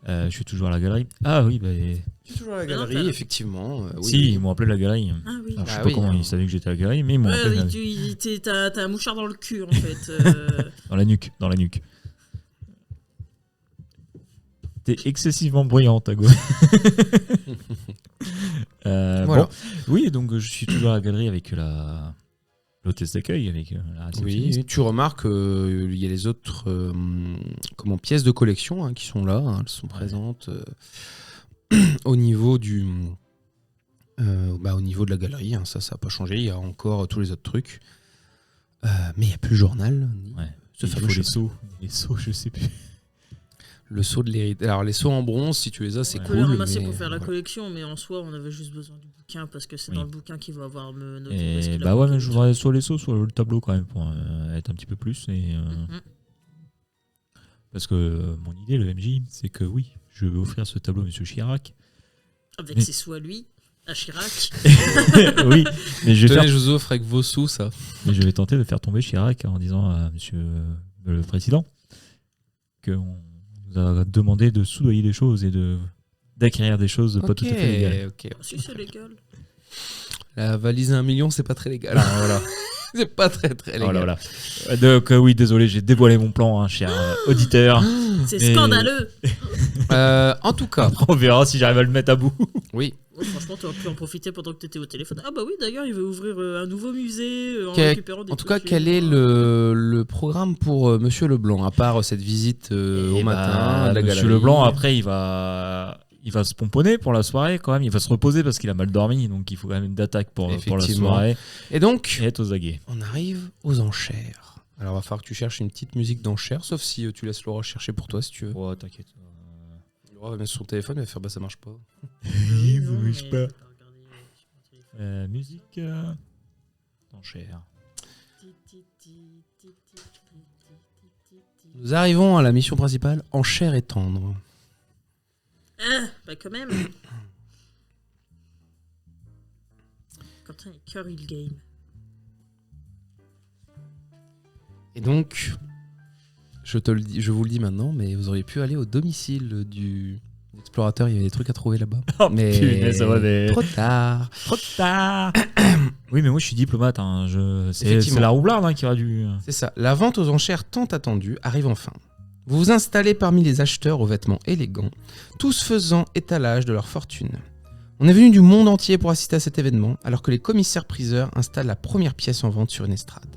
Je suis toujours à la galerie. Ah oui, bah... Tu es toujours à la Mais non, galerie, t'as- effectivement. Oui. Si, ils m'ont appelé la galerie. Ah oui. Alors, je sais Ah pas oui, comment hein. ils savaient que j'étais à la galerie, mais ils m'ont Ouais, appelé t'as un mouchard dans le cul, en fait. dans la nuque. T'es excessivement bruyant, Tago. Voilà. Bon, oui, donc je suis toujours à la galerie avec l'hôtesse d'accueil, avec la réceptionniste. Oui, tu remarques qu'il y a les autres pièces de collection qui sont là, elles sont présentes au niveau au niveau de la galerie, ça n'a pas changé, il y a encore tous les autres trucs. Mais il n'y a plus le journal, ni Ouais. ce Il fameux faut cheval. les seaux, je sais plus. Le seau de l'héritage. Alors les seaux en bronze, si tu les as, c'est On cool. peut les ramasser mais pour faire la voilà. collection, mais en soi, on avait juste besoin du bouquin parce que c'est Oui. dans le bouquin qu'il va avoir noté. où est-ce Et qu'il a bah ouais, manqué mais le je truc. voudrais soit les seaux, soit le tableau quand même pour être un petit peu plus. Mhm. Parce que mon idée, le MJ, c'est que oui, je vais offrir ce tableau à Monsieur Chirac. Avec Mais- ses sous à lui, à Chirac. Oui, mais je vais Tenez, faire je vous offre avec vos sous, ça. Mais je vais tenter de faire tomber Chirac en disant à monsieur le président qu'on nous a demandé de soudoyer des choses et d'acquérir des choses pas tout à fait légales. Ok. Ah, si, c'est légal. La valise à 1 million, c'est pas très légal. Alors, voilà. C'est pas très très légal. Oh là là. Donc oui, désolé, j'ai dévoilé mon plan, hein, cher auditeur. C'est Mais- scandaleux. En tout cas, On verra si j'arrive à le mettre à bout. oui. Ouais, franchement, tu aurais pu en profiter pendant que tu étais au téléphone. Ah bah oui, d'ailleurs, il va ouvrir un nouveau musée en Quel- récupérant des En tout cas, trucs, quel est le programme pour Monsieur Leblanc, à part cette visite au Et matin bah, à la Monsieur galerie Leblanc, après, il va se pomponner pour la soirée quand même. Il va se reposer parce qu'il a mal dormi, donc il faut quand même une attaque pour la Effectivement. soirée Et donc, et être aux aguets. on arrive aux enchères. Alors, il va falloir que tu cherches une petite musique d'enchères, sauf si tu laisses Laura chercher pour toi, si tu veux. Oh, t'inquiète. Laura va mettre sur son téléphone, elle va faire bah ça marche pas. Oui, Ça non, marche mais pas. t'as regardé sur mon téléphone. Musique enchère. Nous arrivons à la mission principale, enchères et tendre. Ah, bah quand même. Quentin est cœur il game. Et donc, je vous le dis maintenant, mais vous auriez pu aller au domicile du explorateur, il y avait des trucs à trouver là-bas. Oh, Mais punaise, ça va des... trop tard. Trop tard. Oui, mais moi je suis diplomate. Hein. C'est Effectivement. la roublarde qui aura dû. C'est ça. La vente aux enchères tant attendue arrive enfin. Vous vous installez parmi les acheteurs aux vêtements élégants, tous faisant étalage de leur fortune. On est venu du monde entier pour assister à cet événement, alors que les commissaires-priseurs installent la première pièce en vente sur une estrade.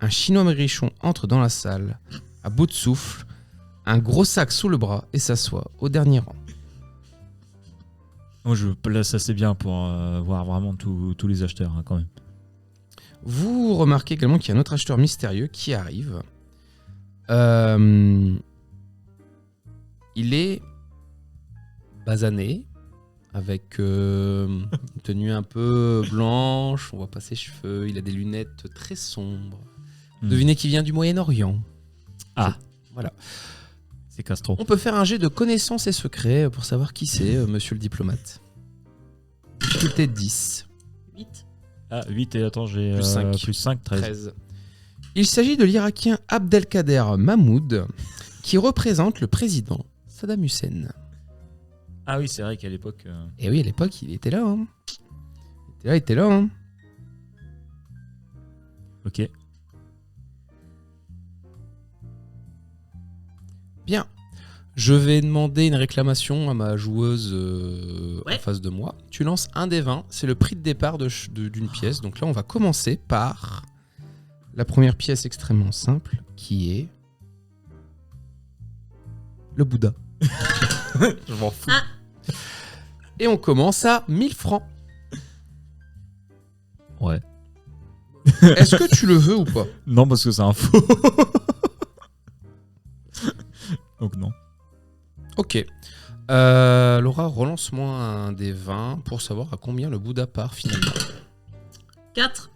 Un Chinois maigrichon entre dans la salle, à bout de souffle, un gros sac sous le bras et s'assoit au dernier rang. Moi je place assez bien pour voir vraiment tous les acheteurs hein, quand même. Vous remarquez également qu'il y a un autre acheteur mystérieux qui arrive. Il est basané, avec une tenue un peu blanche, on voit pas ses cheveux, il a des lunettes très sombres. Devinez qu'il vient du Moyen-Orient. Ah. Voilà. C'est Castro. On peut faire un jet de connaissances et secrets pour savoir qui c'est, monsieur le diplomate. Difficulté 10. 8. Ah 8 et attends j'ai Plus 5. plus 5, 13. 13. Il s'agit de l'Irakien Abdelkader Mahmoud, qui représente le président Saddam Hussein. Ah oui c'est vrai qu'à l'époque... Et oui, à l'époque, il était là. Hein. Il était là. Hein. Ok. Bien. Je vais demander une réclamation à ma joueuse Ouais. en face de moi. Tu lances un des 20, c'est le prix de départ d'une pièce. Donc là, on va commencer par la première pièce extrêmement simple, qui est le Bouddha. Je m'en fous. Et on commence à 1000 francs. Ouais. Est-ce que tu le veux ou pas? Non parce que c'est un faux. Donc non. Ok. Laura, relance-moi un des 20 pour savoir à combien le Bouddha part finalement. 4.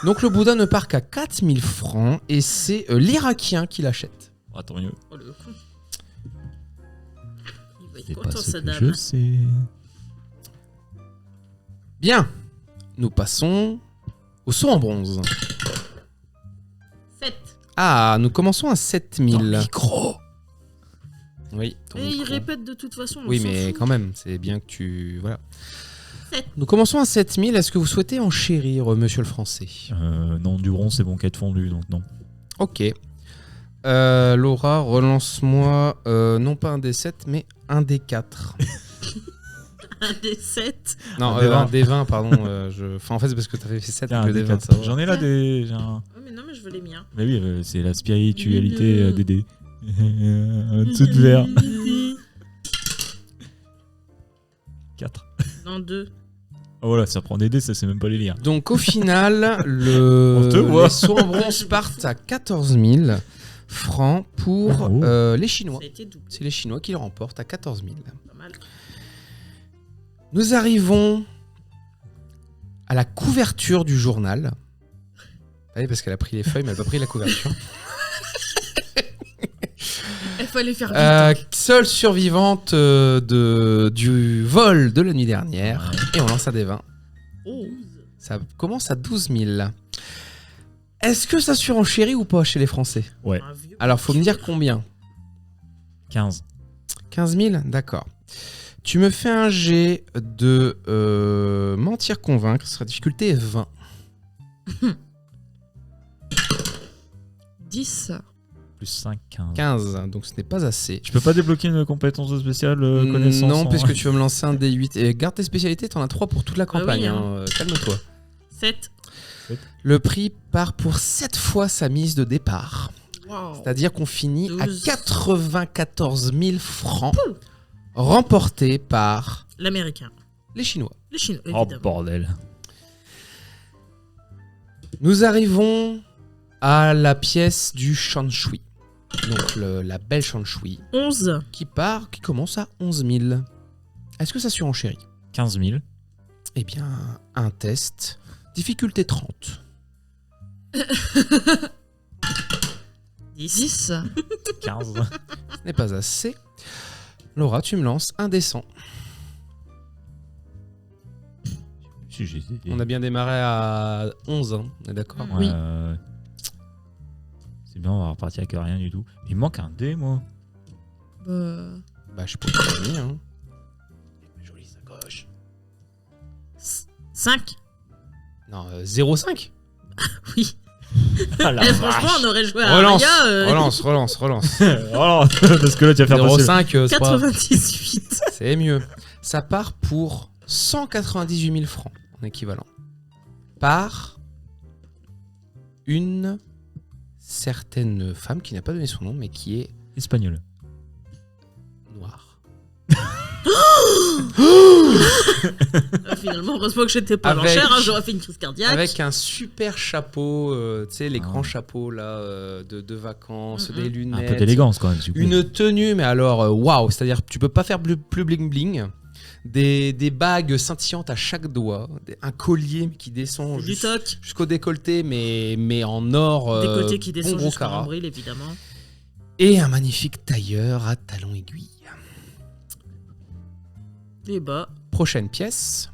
Donc le Bouddha ne part qu'à 4000 francs et c'est l'Irakien qui l'achète. Oh, tant mieux. Oh le con. Il va être C'est pas content, ce sa que dame. je sais. Bien. Nous passons au saut en bronze. 7. Ah, nous commençons à 7000. Micro. Oui, ton Et il micro. répète de toute façon. on Oui, s'en mais fout. quand même, c'est bien que tu... Voilà. 7. Nous commençons à 7000. Est-ce que vous souhaitez enchérir, monsieur le français? Non, du bronze, c'est bon quête fondue, donc non. Ok. Laura, relance-moi, non pas un D7, mais un D4. Un des 7. Non, Un D20. un D20, pardon. Enfin, en fait, c'est parce que tu avais fait 7 Tiens, avec le des D20. quatre. ça va. J'en ai là des. j'ai un- Oh, mais non, mais je veux les miens. Mais oui, c'est la spiritualité des dés. Un dessous de verre. 4. Non, 2. Oh voilà, ça prend des dés, ça c'est même pas les lire. Donc, au final, On te voit. les sauts en bronze partent à 14 000 francs pour Oh. les Chinois. Ça a été double. C'est les Chinois qui le remportent à 14 000. Pas mal. Nous arrivons à la couverture du journal. Oui, parce qu'elle a pris les feuilles, mais elle n'a pas pris la couverture. Il fallait faire vite. Seule survivante du vol de la nuit dernière. Et on lance à des 20. Oh. Ça commence à 12 000. Est-ce que ça surenchérit ou pas chez les Français? Ouais. Un vieux Alors, faut me dire combien. 15. 15 000? D'accord. Tu me fais un jet de mentir convaincre. Ce sera difficulté 20. 10. Plus 5, 15. 15. Donc, ce n'est pas assez. Je peux pas débloquer une compétence spéciale connaissance Non, en- puisque tu vas me lancer un D8. Et garde tes spécialités, t'en as 3 pour toute la Ah oui, campagne. hein. hein. Calme-toi. 7. Le prix part pour 7 fois sa mise de départ. Wow. C'est-à-dire qu'on finit à 12. 94 000 francs remportés par L'américain. les Chinois. Les Chinois, Oh évidemment. bordel. Nous arrivons à la pièce du Shanshui. Donc la belle Shanshui 11. qui commence à 11 000. Est-ce que ça surenchérit? 15 000. Eh bien, un test. Difficulté 30. 10. 10. 15. Ce n'est pas assez. Laura, tu me lances un D100. Si, j'ai- On a bien démarré à 11, hein, on est d'accord? Ouais, Oui. C'est bien, on va repartir avec rien du tout. Il me manque un dé, moi. Bah, je peux te donner, hein. Jolie sacoche. 5. Non, 0,5. Oui. Ah la Eh, franchement, on aurait joué à Relance, Aria. relance. Oh non, parce que là, tu vas faire passer. 0,5, c'est pas... 98. C'est mieux. Ça part pour 198 000 francs en équivalent. Par une certaine femme qui n'a pas donné son nom, mais qui est Espagnol. noire. Finalement, heureusement que j'étais pas Avec- l'enchère, hein, j'aurais fait une crise cardiaque. Avec un super chapeau, tu sais, les Ah. grands chapeaux là, de vacances, Mm-mm. des Un lunettes. peu d'élégance quand même, du coup. Une tenue, mais alors, waouh, c'est-à-dire tu peux pas faire plus bling-bling. Des bagues scintillantes à chaque doigt, un collier qui descend Du toc. jusqu'au décolleté, mais en or, Décolleté qui bon descend gros jusqu'au carat. nombril, évidemment. Et un magnifique tailleur à talons aiguilles. Et bah, Prochaine pièce.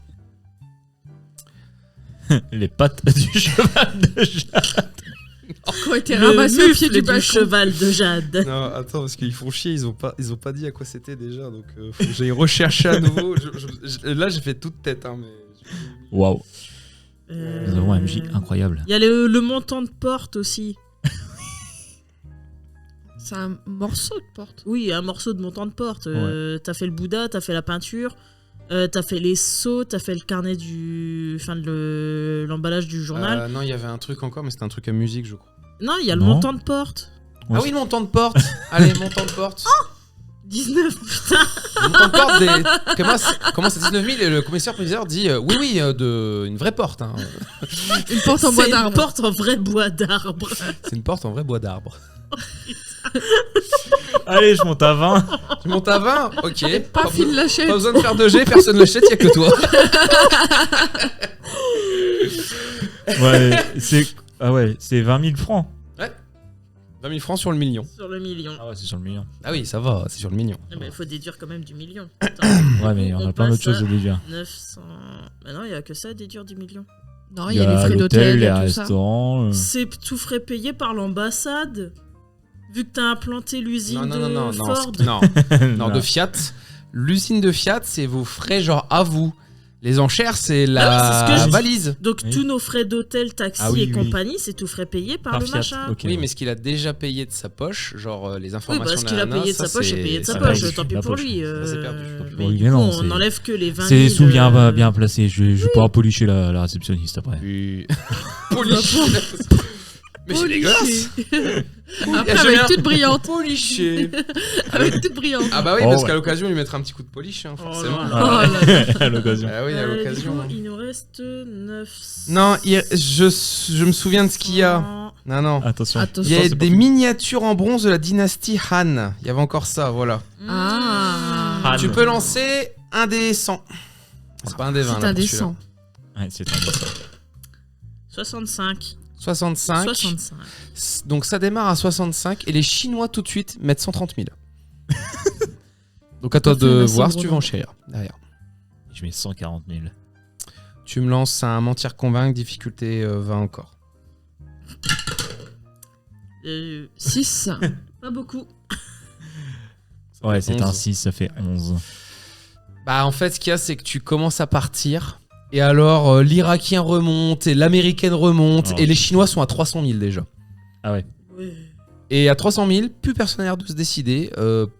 Les pattes du cheval de Jade. Qui ont été le ramassés au pied mufle du bâton. cheval de Jade. Non, attends, parce qu'ils font chier, ils ont pas dit à quoi c'était déjà, donc faut que j'aille rechercher à nouveau. Là, j'ai fait toute tête, hein, mais... Waouh. Euh, Nous avons un MJ incroyable. Il y a le montant de porte aussi. C'est un morceau de porte. Oui, un morceau de montant de porte. T'as fait le Bouddha, t'as fait la peinture, t'as fait les seaux, t'as fait le carnet de l'emballage du journal. Non, il y avait un truc encore, mais c'était un truc à musique, je crois. Non, il y a le Non. montant de porte. Ah oui, le montant de porte. Allez, montant de porte. 19, putain. Le montant de porte commence à 19 000 et le commissaire-priseur dit oui, une vraie porte. Hein. Une porte en bois C'est une d'arbre. porte en vrai bois d'arbre. C'est une porte en vrai bois d'arbre. Allez, je monte à 20. Tu montes à 20? Ok. Pas fil l'achète. Pas besoin de faire de G, personne ne l'achète, il n'y a que toi. Ouais, c'est. Ah ouais, c'est 20 000 francs. 20 000 francs sur le million. Sur le million. Ah ouais, c'est sur le million. Ah oui, ça va, c'est sur le million. Il faut déduire quand même du million. Ouais, mais on a plein d'autres choses à déduire. 900. Bah non, il y a que ça à déduire du million. Non, il y a les frais l'hôtel, d'hôtel, il y les a tout ça. restaurants. C'est tout frais payé par l'ambassade. Vu que t'as implanté l'usine Non, de Ford. non, de Fiat. L'usine de Fiat, c'est vos frais genre à vous. Les enchères, c'est la c'est ce que je- valise. Donc Oui. tous nos frais d'hôtel, taxi Ah oui, et oui. compagnie, c'est tout frais payé par, Par le Fiat, machin. ok. Oui, mais ce qu'il a déjà payé de sa poche, genre les Oui, informations bah, ce qu'il a nanana, payé de ça, sa poche, il a payé de sa c'est poche, perdu. tant pis La pour poche. lui. Ça, c'est perdu. Mais Oui, du mais coup, non, on c'est- n'enlève que les 20 000. C'est sous bien placé. Je vais pouvoir policher la réceptionniste après. Oui. Bah, Poliché. Mais c'est dégueulasse. Après, J'aime avec bien. toute brillante. Poliché. Avec toute brillante. Ah bah oui, Oh, parce ouais. qu'à l'occasion, lui mettre un petit coup de polish, hein, forcément. là Voilà. Oh là là. À l'occasion. Ah oui, à l'occasion. Du coup, hein. il nous reste 9. Non, je me souviens de ce qu'il y a. Non. Attention. Il y Attention. a c'est des pas- miniatures en bronze de la dynastie Han. Il y avait encore ça, voilà. Ah. Han. Tu peux lancer un des 100. C'est pas un des 20 C'est là. indécent. Ouais, c'est indécent. 65. 65. 65. Donc ça démarre à 65 et les Chinois tout de suite mettent 130 000. Donc à toi Parfait, de merci, voir si tu Bruno. veux enchérir derrière. Je mets 140 000. Tu me lances un mentir convaincre, difficulté 20 encore. 6. Pas beaucoup. Ouais, c'est 11. un 6, ça fait 11. Bah en fait ce qu'il y a c'est que tu commences à partir et alors l'Irakien remonte et l'Américaine remonte Oh. et les Chinois sont à 300 000 déjà. Ah ouais. Ouais. Et à 300 000, plus personne n'a l'air de se décider,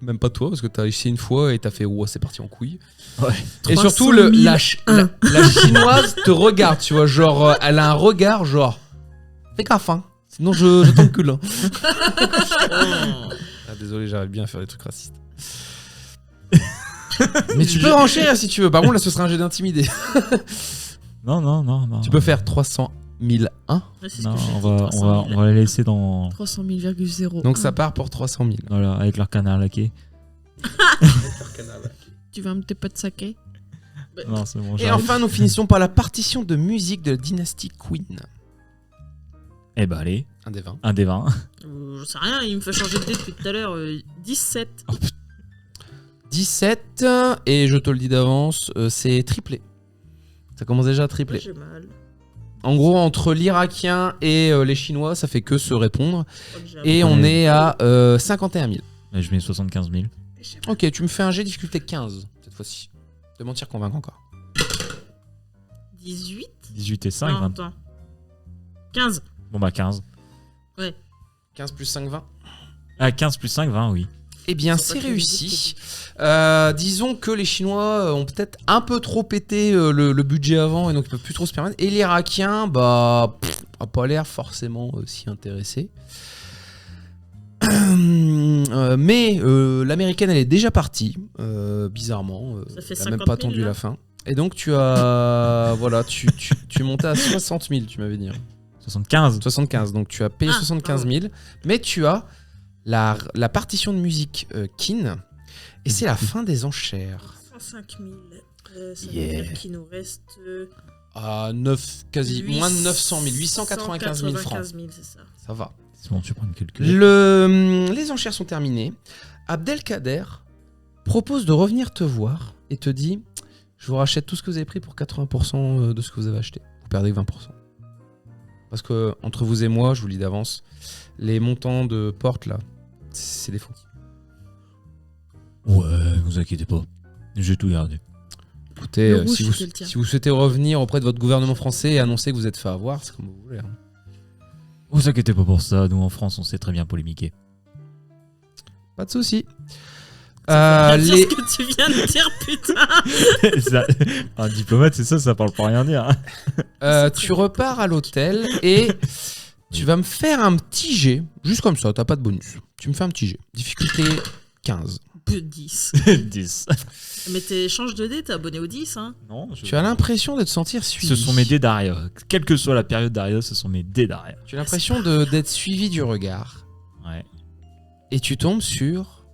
même pas toi parce que t'as essayé une fois et t'as fait ouais c'est parti en couille. Ouais. Et 300 surtout 000, la chinoise te regarde, tu vois, genre elle a un regard genre fais gaffe hein, sinon je t'encule. Hein. Ah, désolé, j'arrive bien à faire des trucs racistes. Mais tu peux enchérir si tu veux. Par contre là ce sera un jeu d'intimidé. Non. Tu peux faire 300 001. Ouais, c'est ce Non, que j'ai on dit, va, 300 on, va, 000. on va les laisser dans. 300 000,0. Donc ça part pour 300 000. Voilà, avec leur canard laqué. Tu veux un petit peu de saké? Non, c'est bon, Et j'arrive. enfin nous finissons par la partition de musique de la dynastie Queen. Eh bah allez, Un des 20. un des 20. Je sais rien, il me fait changer de dé depuis tout à l'heure. 17. 17, et je te le dis d'avance, c'est triplé. Ça commence déjà à Ouais, tripler. j'ai mal. En gros, entre l'Irakien et les Chinois, ça fait que se répondre. Je crois que j'ai Et Ouais. on est à 51 000. Et je mets 75 000. Ok, tu me fais un jet difficulté 15 cette fois-ci. De mentir convaincre encore. 18. 18 et 5, Non, 20. attends. 15. Bon bah 15. 15 plus 5, 20. Ah, 15 plus 5, 20, oui. Eh bien, C'est pas c'est très réussi. Disons que les Chinois ont peut-être un peu trop pété le budget avant et donc ils peuvent plus trop se permettre. Et l'Irakien, bah, a pas l'air forcément s'y intéresser. Mais l'américaine, elle est déjà partie, bizarrement. Ça fait elle a même 50 pas 000, attendu là. la fin. Et donc tu as, voilà, tu montais à 60 000, tu m'avais dit. 75. 75, donc tu as payé Ah, 75 000, mais tu as la partition de musique Kin, et c'est la fin des enchères. 105 000. Ça Yeah. veut dire qu'il nous reste. À 9, quasi, moins de 900 000, 895 000 francs. 895 000, c'est ça. Ça va. C'est bon, tu prends une calculette. Les enchères sont terminées. Abdelkader propose de revenir te voir et te dit je vous rachète tout ce que vous avez pris pour 80% de ce que vous avez acheté. Vous perdez que 20%. Parce que entre vous et moi, je vous le dis d'avance, les montants de porte là, c'est des faux. Ouais, vous inquiétez pas. J'ai tout gardé. Écoutez, Le rouge, si, vous, c'était le tien. si vous souhaitez revenir auprès de votre gouvernement français et annoncer que vous êtes fait avoir, c'est comme vous voulez. Hein. Vous inquiétez pas pour ça. Nous en France, on sait très bien polémiquer. Pas de souci. Dire Les... ce que tu viens de dire, putain. Ça- un diplomate, c'est ça parle pas rien dire. Hein. Tu repars à l'hôtel et tu vas me faire un petit jet, juste comme ça, t'as pas de bonus. Tu me fais un petit jet. Difficulté 15. 10. 10. Mais change de dé, t'es abonné au 10, hein. Non, Tu as l'impression de te sentir suivi. Ce sont mes dés d'Aria. Quelle que soit la période d'Aria, ce sont mes dés d'Aria. Tu as l'impression d'être suivi du regard. Ouais. Et tu tombes sur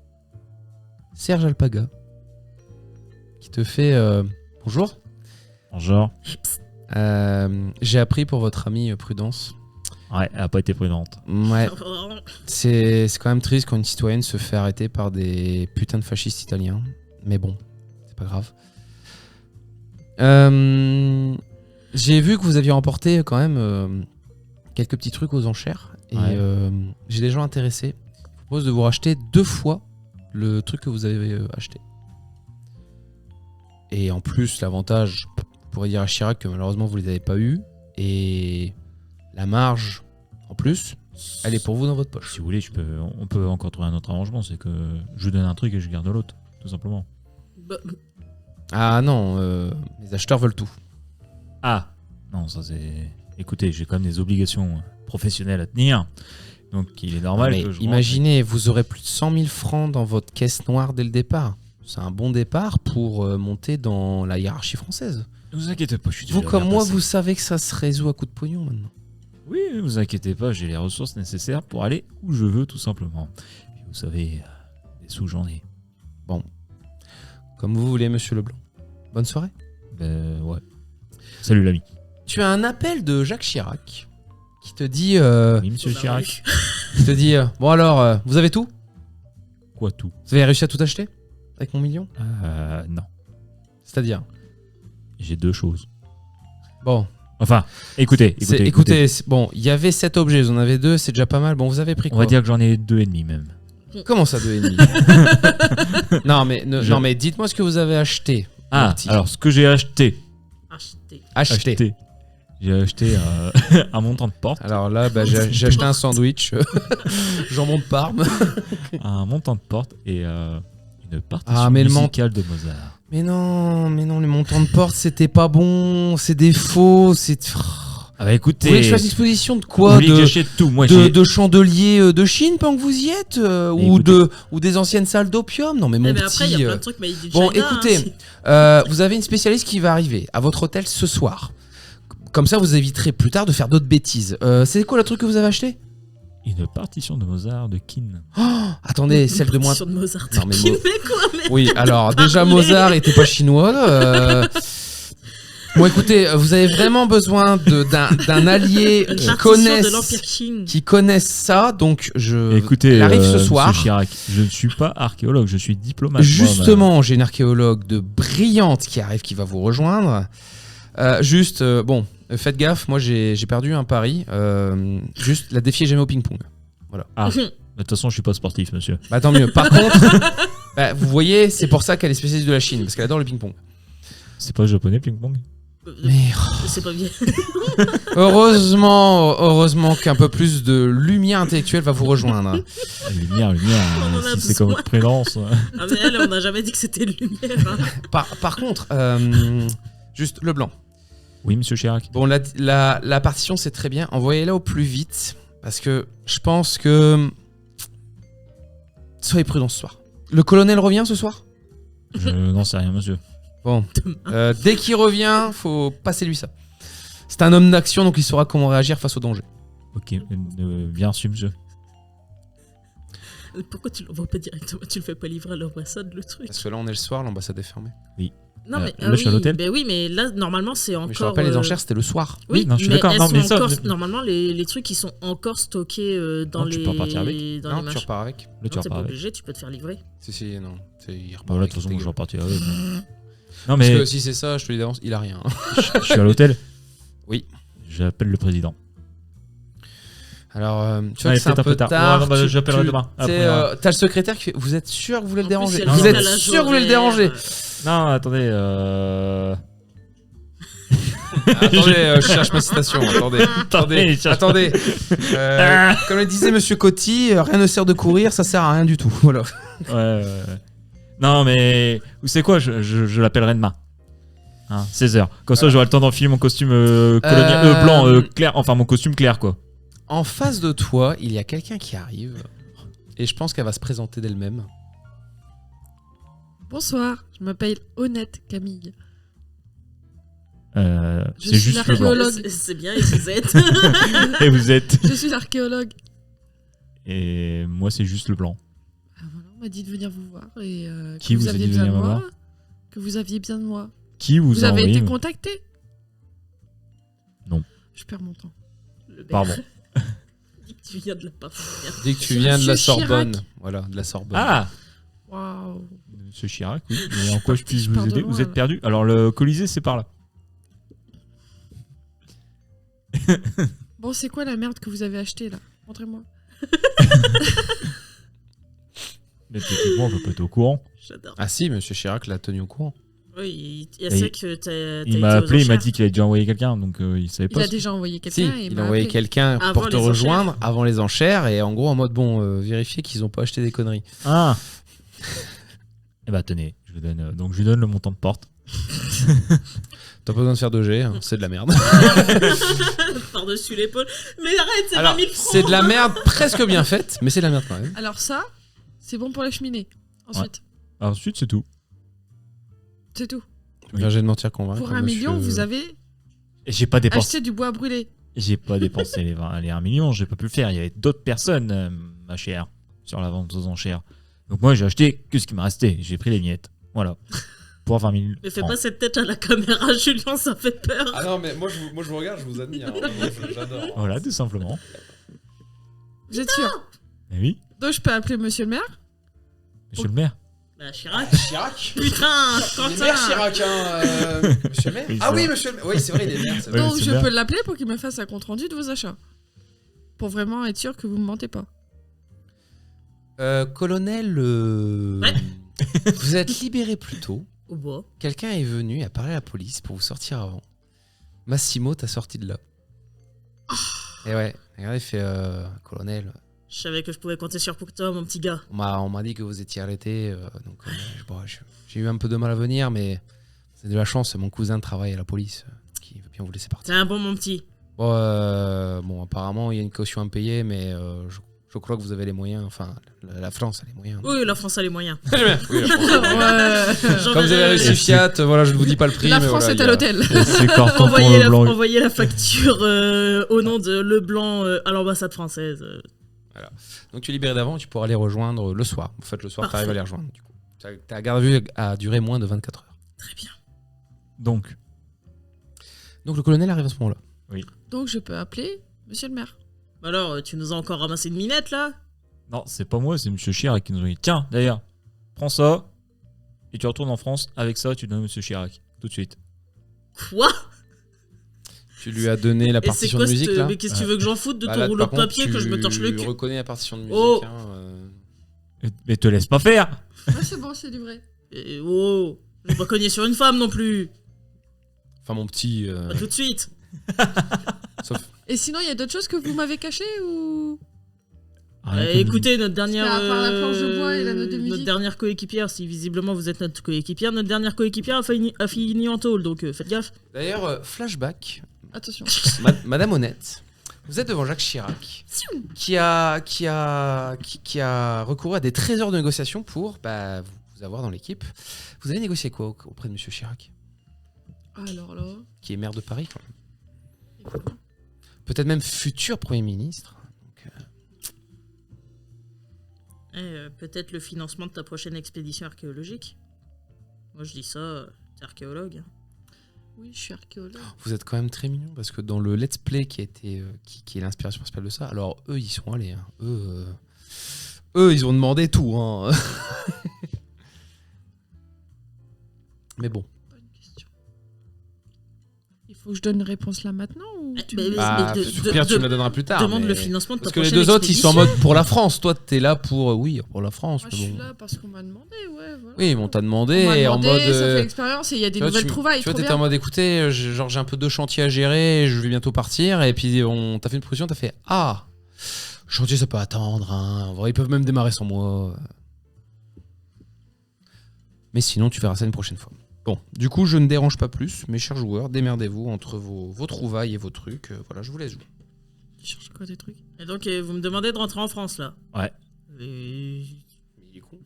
Serge Alpaga qui te fait bonjour. Genre, J'ai appris pour votre amie Prudence. ouais, elle a pas été prudente. Ouais, c'est quand même triste quand une citoyenne se fait arrêter par des putains de fascistes italiens. Mais bon, c'est pas grave. J'ai vu que vous aviez remporté quand même quelques petits trucs aux enchères. Et Ouais. j'ai des gens intéressés. Je propose de vous racheter 2 fois le truc que vous avez acheté. Et en plus, l'avantage, vous pourrez dire à Chirac que malheureusement vous ne les avez pas eu. Et la marge, en plus, elle est pour vous dans votre poche. Si vous voulez, on peut encore trouver un autre arrangement. C'est que je vous donne un truc et je garde l'autre, tout simplement. Bah, Ah non, les acheteurs veulent tout. Ah non, ça c'est. Écoutez, j'ai quand même des obligations professionnelles à tenir. Donc il est normal Mais que je. imaginez, vous aurez plus de 100 000 francs dans votre caisse noire dès le départ. C'est un bon départ pour monter dans la hiérarchie française. Ne vous inquiétez pas, je suis Vous déjà comme bien moi, passé. vous savez que ça se résout à coup de pognon maintenant. Oui, ne vous inquiétez pas, j'ai les ressources nécessaires pour aller où je veux, tout simplement. Puis vous savez, des sous j'en ai. Comme vous voulez, monsieur Leblanc. Bonne soirée. Ouais. Salut l'ami. Tu as un appel de Jacques Chirac qui te dit, Oui, monsieur bah, Chirac. bon alors, vous avez tout? Quoi tout? Vous avez réussi à tout acheter avec mon million? Non. C'est-à-dire? J'ai 2 choses. Bon, Enfin, écoutez. bon, il y avait 7 objets, vous en avez 2, c'est déjà pas mal. Bon, vous avez pris On quoi? va dire que j'en ai 2,5 même. Comment ça, 2,5? Non, mais dites-moi ce que vous avez acheté. Ah, Marty. alors ce que j'ai acheté. Acheté. J'ai acheté un montant de porte. Alors là, bah, j'ai acheté un sandwich, jambon de Parme. Un montant de porte et une partition Ah, mais le musicale de Mozart. Mais non, les montants de porte, c'était pas bon, c'est des faux, c'est... Ah bah écoutez, Vous voulez que je fasse disposition de vous quoi? voulez que j'achète tout. Moi, De chandeliers de Chine pendant que vous y êtes ou des anciennes salles d'opium? Non mais mon mais après, il y a petit... plein de trucs made in Bon, China, écoutez, vous avez une spécialiste qui va arriver à votre hôtel ce soir. Comme ça, vous éviterez plus tard de faire d'autres bêtises. C'est quoi le truc que vous avez acheté? une partition de Mozart de Keane. Oh, attendez, celle de moins... Sur de Mozart. Non, mais Qui Mo- met quoi, mais Oui, alors déjà Parlez. Mozart était pas chinois. Bon, écoutez, vous avez vraiment besoin d'un allié une qui partition de l'Empire Qing. connaisse ça, donc Écoutez, elle arrive ce soir. Monsieur Chirac, je ne suis pas archéologue, je suis diplomate. Justement, j'ai une archéologue de brillante qui arrive, qui va vous rejoindre. Bon, faites gaffe, moi j'ai perdu un pari. Juste, la défiez jamais au ping-pong. Ah, de toute façon, je suis pas sportif, monsieur. Bah tant mieux. Par contre, vous voyez, c'est pour ça qu'elle est spécialiste de la Chine, parce qu'elle adore le ping-pong. C'est pas japonais, ping-pong? Mais C'est pas bien. heureusement qu'un peu plus de lumière intellectuelle va vous rejoindre. Lumière, On en a si c'est comme besoin. votre prénom. Ah, mais elle, on n'a jamais dit que c'était lumière. Hein. Par contre, juste Leblanc. Oui, monsieur Chirac. Bon, la partition, c'est très bien. Envoyez-la au plus vite. Parce que je pense que... Soyez prudents ce soir. Le colonel revient ce soir? Je n'en sais rien, monsieur. Bon. Dès qu'il revient, faut passer lui ça. C'est un homme d'action, donc il saura comment réagir face au danger. Ok, bien sûr, monsieur. Pourquoi tu l'envoies pas directement? Tu le fais pas livrer à l'ambassade, le truc? Parce que là, on est le soir, l'ambassade est fermée. Non, mais là, je suis à l'hôtel. Ben oui, mais là, normalement, c'est encore. Mais je te rappelle, les enchères, c'était le soir. Oui, non, je suis mais d'accord. elles Non, sont mais ça, encore- mais- normalement, les trucs, ils sont encore stockés dans Non, les. tu peux repartir avec. Dans Non, les tu machins. repars avec. Là, tu Non, t'es pas repars avec. obligé, tu peux te faire livrer. Si, non. Il repart Bah là, de avec, toute façon, c'est je dégueu. repartirai avec. Non, Parce mais que si c'est ça, je te le dis d'avance, il a rien. je suis à l'hôtel. Oui. J'appelle le président. Alors, tu vois Allez, que c'est un peut-être peu tard. Ouais, non, bah, j'appellerai demain. Tu sais, Après, t'as le secrétaire qui fait, vous êtes sûr que vous voulez le En plus, déranger? il y a Vous le êtes décalage sûr que vous voulez le horaire. déranger? Non, attendez. Attendez, je cherche ma citation. Attendez. Comme le disait Monsieur Coty, rien ne sert de courir, ça sert à rien du tout. Voilà. Ouais. Non, mais vous savez quoi, je l'appellerai demain. 16h. Comme ça, j'aurai le temps d'enfiler mon costume blanc clair. Enfin, mon costume clair, quoi. En face de toi, il y a quelqu'un qui arrive. Et je pense qu'elle va se présenter d'elle-même. Bonsoir, je m'appelle Honnête Camille. C'est suis juste le blanc. l'archéologue. C'est bien, et vous êtes. Et vous êtes. Je suis archéologue. Et moi, c'est juste le blanc. Ah, voilà, on m'a dit de venir vous voir et Qui que vous a aviez dit de besoin venir de me moi. voir Que vous aviez besoin de moi. Qui vous a avez envoyé été contacté? Non. Je perds mon temps. Le mec. Pardon. Dis que tu viens de la part. Dès que tu viens de la Monsieur Sorbonne. Chirac. Voilà, de la Sorbonne. Ah, Waouh. Monsieur Chirac, oui. Et en quoi je puis Je vous pars de aider? loin, Vous êtes là. perdu? Alors, le Colisée, c'est par là. Bon, c'est quoi la merde que vous avez achetée là? Montrez-moi. Mais techniquement, on peut pas être au courant. J'adore. Ah si, monsieur Chirac l'a tenu au courant. Oui, il y a Et ça que t'as Il m'a appelé, il m'a dit qu'il avait déjà envoyé quelqu'un, donc il savait Il pas. a déjà envoyé Si, quelqu'un et il m'a a envoyé appelé. quelqu'un Avant pour te les rejoindre avant les enchères et en gros en mode bon, vérifier qu'ils ont pas acheté des conneries. Ah Eh bah tenez, je lui donne le montant de porte. T'as pas besoin de faire de G, hein, c'est de la merde. Par-dessus l'épaule. Mais arrête, c'est Alors, 20 000 francs. c'est de la merde presque bien faite, mais c'est de la merde quand même. Alors ça, c'est bon pour la cheminée. Ensuite, Ensuite, c'est tout. c'est tout. Bien, j'ai de mentir convaincre. Pour 1 million, vous avez Et j'ai pas dépensé. acheté du bois brûlé. J'ai pas dépensé les 1 million, j'ai pas pu le faire. Il y avait d'autres personnes, ma chère, sur la vente aux enchères. Donc moi, j'ai acheté que ce qui m'a resté. J'ai pris les miettes. Voilà. Pour 20 000 Mais fais francs. pas cette tête à la caméra, Julien, ça fait peur. Ah non, mais moi je vous regarde, je vous admire. J'adore. Voilà, tout simplement. Vous êtes sûr? Eh oui, Donc je peux appeler monsieur le maire? monsieur le maire. Bah, Chirac. Chirac Putain, Il est Quentin. maire Chirac, monsieur le maire. Oui, Ah c'est oui, vrai. monsieur le maire. Oui, c'est vrai, il est maire. c'est vrai. Ouais, Donc monsieur je le maire. peux l'appeler pour qu'il me fasse un compte rendu de vos achats. Pour vraiment être sûr que vous me mentez pas. Colonel, Ouais. vous êtes libéré plus tôt. Au bois. Quelqu'un est venu à parler à la police pour vous sortir avant. Massimo t'a sorti de là. Et ouais, regardez, il fait colonel. Je savais que je pouvais compter sur toi, mon petit gars. On m'a dit que vous étiez arrêté, donc j'ai eu un peu de mal à venir, mais c'est de la chance. Mon cousin travaille à la police, qui veut bien vous laisser T'es partir. un bon, mon petit. Bon, apparemment il y a une caution à payer, mais je crois que vous avez les moyens. Enfin, la France a les moyens. Oui, la France a les moyens. Oui, la France a les moyens. Ouais. J'enverrai- Comme vous avez réussi Et Fiat, voilà, je ne vous dis pas le prix. La mais France voilà, est il y à a- l'hôtel. Et c'est carton pour Envoyez le blanc. envoyez la facture au nom de Leblanc à l'ambassade française. Donc tu es libéré d'avant, tu pourras les rejoindre le soir. En fait, le soir, tu Parfait. arrives à les rejoindre. Du coup. Ta garde à vue a duré moins de 24 heures. Très bien. Donc, Donc le colonel arrive à ce moment-là. Donc je peux appeler monsieur le maire. Alors, tu nous as encore ramassé une minette, là? non, c'est pas moi, c'est monsieur Chirac qui nous a dit tiens, d'ailleurs, prends ça, et tu retournes en France, avec ça, tu donnes à monsieur Chirac, tout de suite. Quoi? Tu lui as donné la Et c'est partition quoi de musique cette... là. Mais qu'est-ce que tu veux que j'en foute de Bah, ton là, rouleau par de contre, papier que je me torche le Tu cul? reconnais la partition de musique. Oh. Mais te laisse pas faire. Ah c'est bon, c'est du vrai. Et oh, je vais pas cogner sur une femme non plus. Enfin, mon petit. Pas tout de suite. Sauf. Et sinon, il y a d'autres choses que vous m'avez cachées ou... Rien que- Écoutez, notre dernière, Parce qu'à part la planche de bois et la note de musique. notre dernière coéquipière, si visiblement vous êtes notre coéquipière, notre dernière coéquipière a fini en tôle, donc faites gaffe. D'ailleurs, flashback. Attention. Madame Honnête, vous êtes devant Jacques Chirac, qui a recouru à des trésors de négociation pour vous avoir dans l'équipe. Vous avez négocié quoi auprès de Monsieur Chirac, Alors là... qui est maire de Paris quand même. Peut-être même futur Premier ministre. Donc, Peut-être le financement de ta prochaine expédition archéologique. Moi je dis ça, t'es archéologue. Oui, je suis archéologue. vous êtes quand même très mignon parce que dans le let's play qui est l'inspiration principale de ça, alors eux ils sont allés, hein. Eux ils ont demandé tout, hein. Mais bon. Bonne question. Il faut que je donne une réponse là maintenant ou tu Mais- me- Bah, de- au pire, tu me la donneras plus tard. Demande mais- le financement de ta Parce que les prochaine deux autres, ils sont en expédition. mode pour la France. Toi, t'es là pour. Oui, pour la France. Moi, mais je suis bon. là parce qu'on m'a demandé, ouais, voilà. Oui, mais on t'a On demandé m'a et en demandé, mode. ça fait l'expérience et il y a des tu vois, nouvelles trouvailles. Tu vois, trop t'étais bien. en mode écoutez, j'ai un peu de chantier à gérer, je vais bientôt partir. Et puis, on t'a fait une proposition, t'as fait ah, chantier, ça peut attendre. Hein. En vrai, ils peuvent même démarrer sans moi. Mais sinon, tu verras ça une prochaine fois. Bon, du coup, je ne dérange pas plus, mes chers joueurs, démerdez-vous entre vos trouvailles et vos trucs. Voilà, je vous laisse jouer. Tu cherches quoi des trucs? Et donc vous me demandez de rentrer en France là. Ouais. Et... Il est con.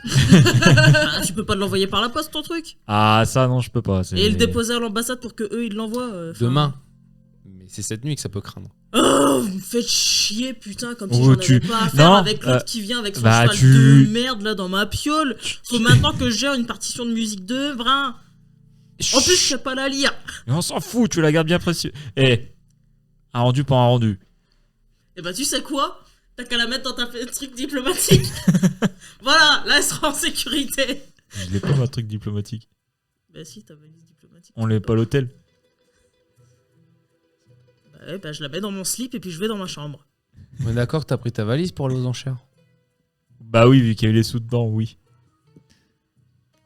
Ah, tu peux pas l'envoyer par la poste ton truc. Ah, ça, non, je peux pas. Et le déposer à l'ambassade pour que eux ils l'envoient. Enfin. Demain. Mais c'est cette nuit que ça peut craindre. Oh, vous me faites chier, putain, comme si Oh, j'en avais tu- pas à faire Non, avec l'autre qui vient avec son bah, cheval tu- de merde là dans ma piole. Faut maintenant que je gère une partition de musique de brin. En plus, je sais pas la lire. Mais on s'en fout, tu la gardes bien précieux. Eh, un rendu pour un rendu. Et bah, tu sais quoi? T'as qu'à la mettre dans ta truc diplomatique. Voilà, là elle sera en sécurité. Je l'ai pas, ma truc diplomatique. Bah, si, ta valise diplomatique. On l'est pas à l'hôtel. Bah, ouais, bah, je la mets dans mon slip et puis je vais dans ma chambre. On est d'accord que t'as pris ta valise pour aller aux enchères? Bah oui, vu qu'il y a eu les sous dedans, oui.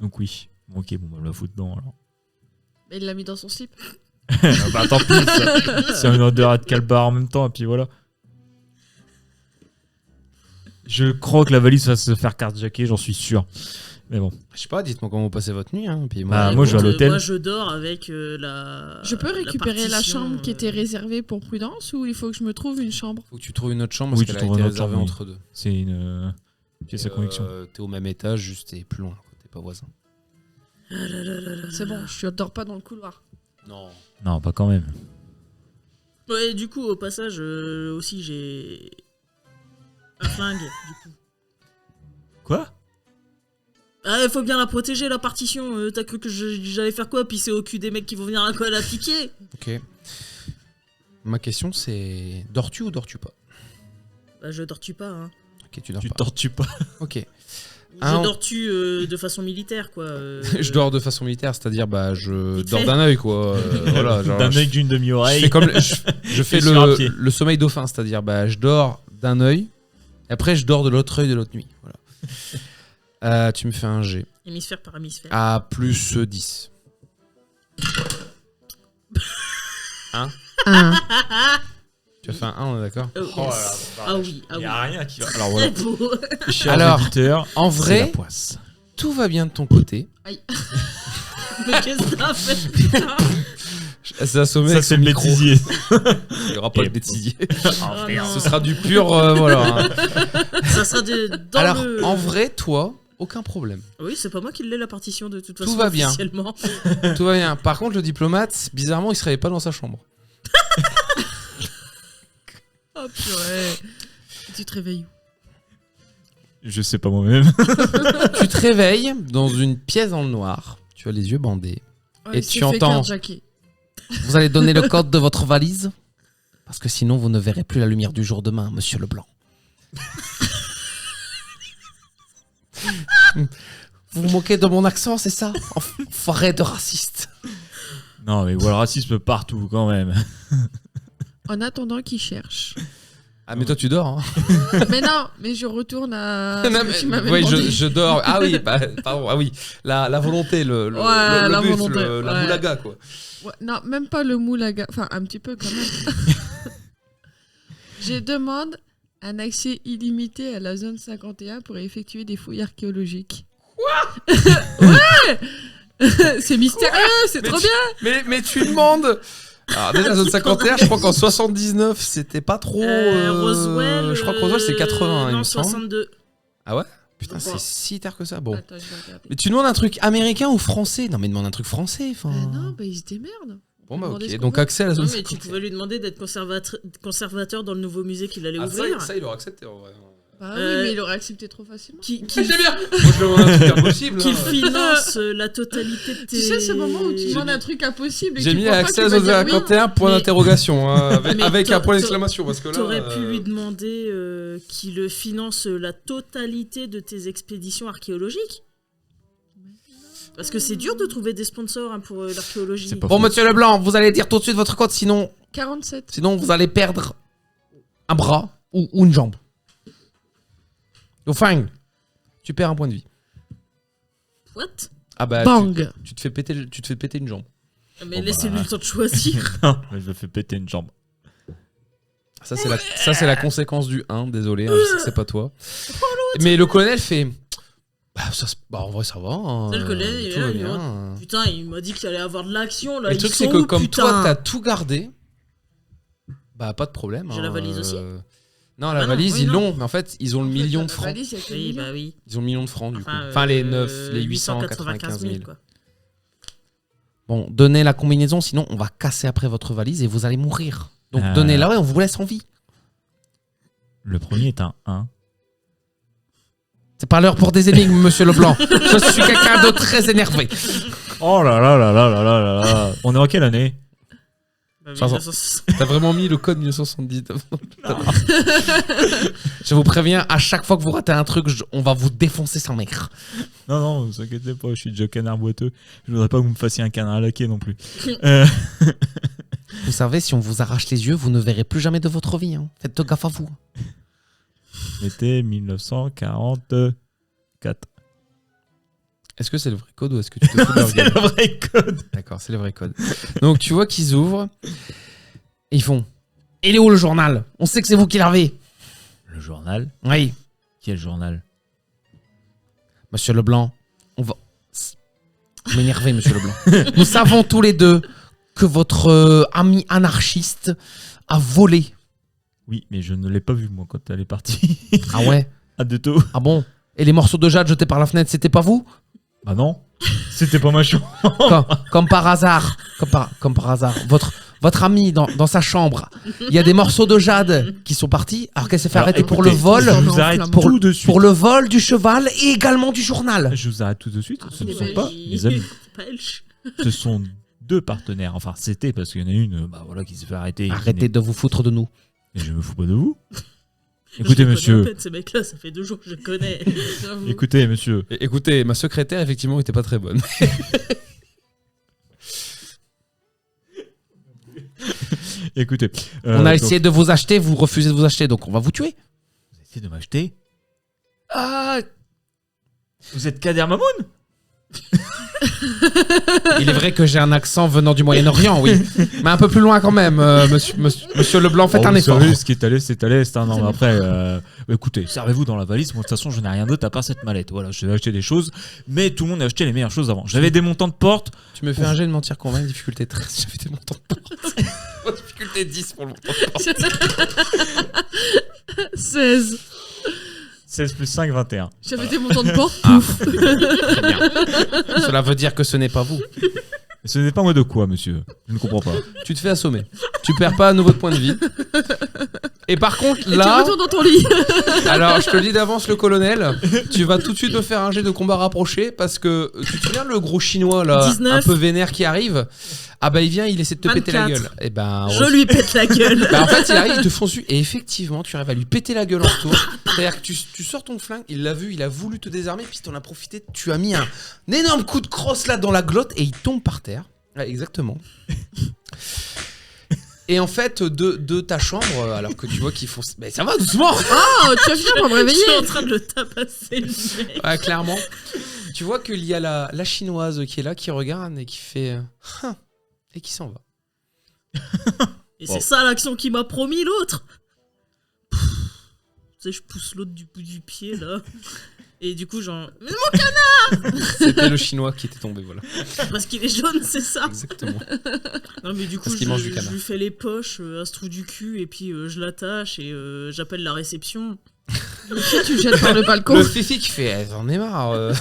Donc oui. Bon, ok, bon, bah, on la fout dedans alors. Mais il l'a mis dans son slip. Bah tant pis, c'est une odeur de calbar en même temps, et puis voilà. Je crois que la valise va se faire carjacker, j'en suis sûr. Mais bon. Je sais pas, dites-moi comment vous passez votre nuit. Hein, puis Bah, moi, je vais à l'hôtel. Moi, je dors avec la. Je peux récupérer la partition, chambre qui était réservée pour Prudence ou il faut que je me trouve une chambre? Faut que tu trouves une autre chambre parce Oui, tu qu'elle a trouves été une autre réservée chambre, entre deux. C'est une pièce à connexion. T'es au même étage, juste t'es plus loin. Quoi. T'es pas voisin. C'est bon, je dors pas dans le couloir. Non. Non, pas quand même. Ouais, du coup, au passage, aussi, j'ai. Un flingue, du coup. Quoi? Ah, il faut bien la protéger, la partition. T'as cru que j'allais faire quoi? Pisser au cul des mecs qui vont venir à la piquer? Ok. Ma question c'est dors-tu ou dors-tu pas? Bah, je dors-tu pas, hein. Ok, tu dors Tu pas. tortues pas. Ok. Je dors-tu de façon militaire, quoi. Je dors de façon militaire, c'est-à-dire bah je Vite dors fait. d'un œil quoi. Voilà, genre, D'un je- œil d'une je demi-oreille. fais comme je fais Et sur un pied. le sommeil dauphin, c'est-à-dire bah je dors d'un œil, et après je dors de l'autre œil de l'autre nuit. Voilà. Tu me fais un G Hémisphère par hémisphère. à plus 10. Un. Tu as fait un 1, on est d'accord? Oh, yes. Ah oui, ah Il oui. n'y a rien qui va. Alors voilà. Très beau. Chers Alors, auditeurs, En c'est la vrai, poisse. tout va bien de ton côté. Mais qu'est-ce que t'as fait, putain? C'est assommé Ça, avec c'est son le micro. bêtisier. Il n'y aura pas Et de bêtisier. Oh, non. Ce sera du pur, voilà. Hein. Ça sera dans Alors, le... en vrai, toi, aucun problème. Oui, c'est pas moi qui l'ai la partition de toute façon. Tout va bien. Officiellement. Tout va bien. Par contre, le diplomate, bizarrement, il se réveille pas dans sa chambre. Oh purée. Tu te réveilles où? Je sais pas moi-même. Tu te réveilles dans une pièce dans le noir. Tu as les yeux bandés. Ouais, Et il s'est tu fait entends- carjacker. Vous allez donner le code de votre valise? Parce que sinon, vous ne verrez plus la lumière du jour demain, monsieur Leblanc. Vous vous moquez de mon accent, c'est ça? Enfoiré de raciste. Non, mais voilà, le racisme partout quand même. En attendant qu'il cherche. Ah, mais toi, tu dors, hein? Mais non, mais je retourne à Non, ce mais- que tu m'avais oui, demandé. je dors. Ah oui, bah, pardon. Ah oui, la volonté, le la but, volonté, la ouais. moulaga, quoi. Ouais, non, même pas le moulaga. Enfin, un petit peu quand même. Je demande un accès illimité à la zone 51 pour effectuer des fouilles archéologiques. Quoi? Ouais. C'est mystérieux, c'est Mais trop tu- bien. Mais tu demandes. Alors déjà, la zone 51, je crois qu'en 79, c'était pas trop. Roswell. Je crois que Roswell, c'est 80, il non, me semble. 62. Putain, c'est Quoi si tard que ça. Bon. Attends, je vais regarder. Mais tu demandes un truc américain ou français? Non, mais demande un truc français. Enfin. Non, bah ils se démerdent. Bon, bah, demander ce ok. qu'on Donc, veut. accès à la zone Non, mais tu 51. pouvais lui demander d'être conservateur dans le nouveau musée qu'il allait Ah, ouvrir. ça, il aurait accepté en vrai. Bah oui, Euh, mais il aurait accepté trop facilement. Qui C'est bien! Moi, je demande un truc impossible. qu'il hein. finance la totalité de tes... Tu sais, ce moment où tu demandes un truc impossible et J'ai tu mis crois pas accès à qu'il la va zone dire oui. 51, point Mais- d'interrogation. Hein, Mais avec un point t'a- d'exclamation. Parce que là. T'aurais pu lui demander qu'il finance la totalité de tes expéditions archéologiques. Parce que c'est dur de trouver des sponsors hein, pour l'archéologie. C'est pas Bon, faux. monsieur Leblanc, vous allez dire tout de suite votre code, sinon 47. vous allez perdre un bras ou une jambe. Enfin, tu perds un point de vie. What? Ah bah, Bang. tu te fais péter une jambe. Mais Bon, laissez-lui bah. le temps de choisir. Non, mais je me fais péter une jambe. Ça, c'est la conséquence du 1, désolé, hein, je sais que c'est pas toi. Mais le colonel fait... Bah, en vrai, ça va. Hein, C'est le colonel, il est tout là, va il bien. demande, putain, il m'a dit qu'il allait avoir de l'action là. Le ils truc, sont c'est que où, comme putain toi, t'as tout gardé, bah, pas de problème. J'ai la valise aussi. Non, la Ah non, valise, oui, ils non. l'ont, mais en fait, ils ont le million de La francs. valise, il y a que le Oui, million. bah oui. Ils ont le million de francs, du coup. Enfin, Enfin, les 9, les 895 895 000. quoi. Bon, donnez la combinaison, sinon on va casser après votre valise et vous allez mourir. Donc Ah. donnez-la et on vous laisse en vie. Le premier est un 1. C'est pas l'heure pour des énigmes, monsieur Leblanc. Je suis quelqu'un de très énervé. Oh là là là là là là là là. On est en quelle année? Bah, 500. T'as vraiment mis le code 1979. Je vous préviens, à chaque fois que vous ratez un truc, on va vous défoncer sa mère. Non, non, ne vous inquiétez pas, je suis déjà canard boiteux. Je voudrais pas que vous me fassiez un canard laqué non plus. Vous savez, si on vous arrache les yeux, vous ne verrez plus jamais de votre vie. Hein. Faites gaffe à vous. Mettez 1944. Est-ce que c'est le vrai code ou est-ce que tu te fous de leur C'est gueule le vrai code. D'accord, c'est le vrai code. Donc tu vois qu'ils ouvrent et ils font « Il est où le journal? On sait que c'est vous qui l'avez !» Le journal? Oui. Quel journal? Monsieur Leblanc, on va... Vous m'énervez, monsieur Leblanc. Nous savons tous les deux que votre ami anarchiste a volé. Oui, mais je ne l'ai pas vu, moi, quand elle est partie. Ah ouais? À deux taux. Ah bon? Et les morceaux de jade jetés par la fenêtre, c'était pas vous? Bah non. C'était pas ma chambre. Comme par hasard. Comme par hasard. Votre ami, dans sa chambre, il y a des morceaux de jade qui sont partis, alors qu'elle s'est fait arrêter pour le vol. Je vous arrête pour, tout de suite. pour le vol du cheval et également du journal. Je vous arrête tout de suite. Ce ne Les sont pas Belges. mes amis. Belges. Ce sont deux partenaires. Enfin, c'était parce qu'il y en a une qui s'est fait arrêter. Arrêtez de vous foutre de nous. Et je me fous pas de vous. Je Écoutez, les connais à monsieur. peine, ces mecs-là, ça fait 2 jours que je connais. J'avoue. Écoutez, monsieur. Écoutez, ma secrétaire, effectivement, était pas très bonne. Écoutez. On a donc, essayé de vous acheter, vous refusez de vous acheter, donc on va vous tuer. Vous essayez de m'acheter? Ah, Vous êtes Kader Mamoun? il est vrai que j'ai un accent venant du Moyen-Orient, oui. Mais un peu plus loin quand même, monsieur Leblanc, faites un vous effort. savez, ce qui est à l'est, c'est à l'est. Non, mais après, écoutez, servez-vous dans la valise. Moi, de toute façon, je n'ai rien d'autre à part cette mallette. Voilà, je vais acheter des choses, mais tout le monde a acheté les meilleures choses avant. J'avais des montants de porte. Tu me fais un jet de mentir convaincre, difficulté 13, j'avais des montants de porte. Difficulté 10 pour le montant de porte. 16. 16 plus 5, 21. J'avais des montants de porte. Ah, très bien. Cela veut dire que ce n'est pas vous. Ce n'est pas moi de quoi, monsieur? Je ne comprends pas. Tu te fais assommer. Tu perds pas à nouveau de point de vie. Et par contre, Et là... tu retournes dans ton lit. Alors, je te le dis d'avance, le colonel, tu vas tout de suite me faire un jet de combat rapproché parce que tu te souviens le gros chinois là, 19. un peu vénère qui arrive. Ah bah il vient, il essaie de te péter la 24. gueule. Et ben Je lui pète la gueule. bah, en fait, il arrive, il te fonce dessus et effectivement, tu arrives à lui péter la gueule en retour. C'est-à-dire que tu sors ton flingue, il l'a vu, il a voulu te désarmer, puis t'en as profité, tu as mis un énorme coup de crosse là dans la glotte et il tombe par terre. Ouais, exactement. Et en fait, de ta chambre, alors que tu vois qu'ils font... Mais ça va, doucement. Oh, tu vas finir par me Je réveiller. suis en train de le tabasser, le mec. Ouais, clairement. Tu vois qu'il y a la chinoise qui est là, qui regarde et qui fait... Hein, et qui s'en va. Et Bon. c'est ça l'action qu'il m'a promis, l'autre. Pff, tu sais, je pousse l'autre du bout du pied, là. Et du coup, genre... Mais C'était le chinois qui était tombé, voilà. parce qu'il est jaune, c'est ça. Exactement. Non, mais du coup, Parce qu'il mange du canard. je lui fais les poches, un trou du cul, et puis je l'attache, et j'appelle la réception. Tu me jettes par le balcon. Le fifi qui fait, j'en ai marre. Ouais,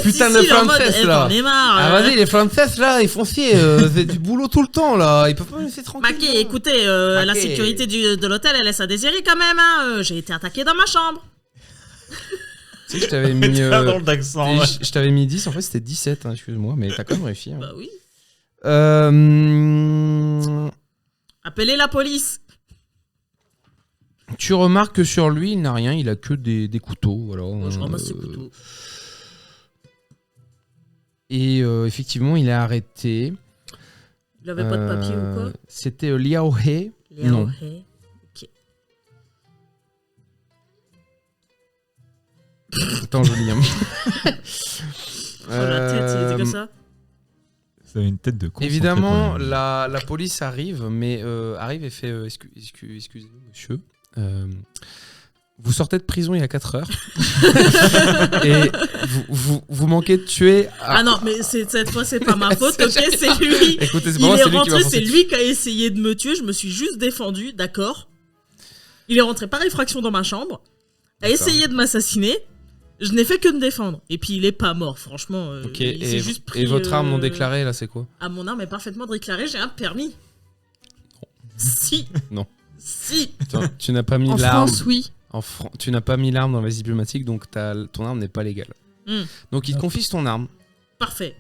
putain Si, de si, en mode, françaises, eh, là. j'en ai marre. Ah vas-y, les françaises là, ils font chier, c'est du boulot tout le temps là, ils peuvent pas me laisser tranquille. Maquet, écoutez, la Maquet. sécurité de l'hôtel, elle laisse à désirer quand même, hein. J'ai été attaqué dans ma chambre. Tu sais, je t'avais mis, Dans l'accent. Ouais. je t'avais mis 10, en fait c'était 17, hein, excuse-moi, mais t'as quand même réussi. Hein. Bah oui. Appelez la police. Tu remarques que sur lui, il n'a rien, il a que des couteaux. Voilà. Moi, je ramasse ce couteau. Et effectivement, il est arrêté. Il avait pas de papier ou quoi? C'était Liao He. Non. He. Ok. Attends, je lis. Oh, la tête, il était comme ça. Ça avait une tête de con. Évidemment, en fait, ouais. la police arrive, mais arrive et fait excusez-nous, monsieur. Vous sortez de prison il y a 4 heures. Et vous manquez de tuer. Ah non, mais cette fois, c'est pas ma faute, ok? C'est lui. Écoutez, c'est Il pas moi, est c'est lui qui m'a rentré, forcé c'est de lui qui a essayé de me tuer. Je me suis juste défendu, d'accord? Il est rentré par effraction dans ma chambre, a essayé de m'assassiner. Je n'ai fait que me défendre. Et puis il est pas mort, franchement. Ok, il s'est et, juste pris, et votre arme non déclarée, là, c'est quoi? Ah, mon arme est parfaitement déclarée, j'ai un permis. Si. Non. Si. Attends, tu n'as pas mis En l'arme. France, oui. Tu n'as pas mis l'arme dans la valise diplomatique, donc ton arme n'est pas légale. Donc il te confisque ton arme. Parfait.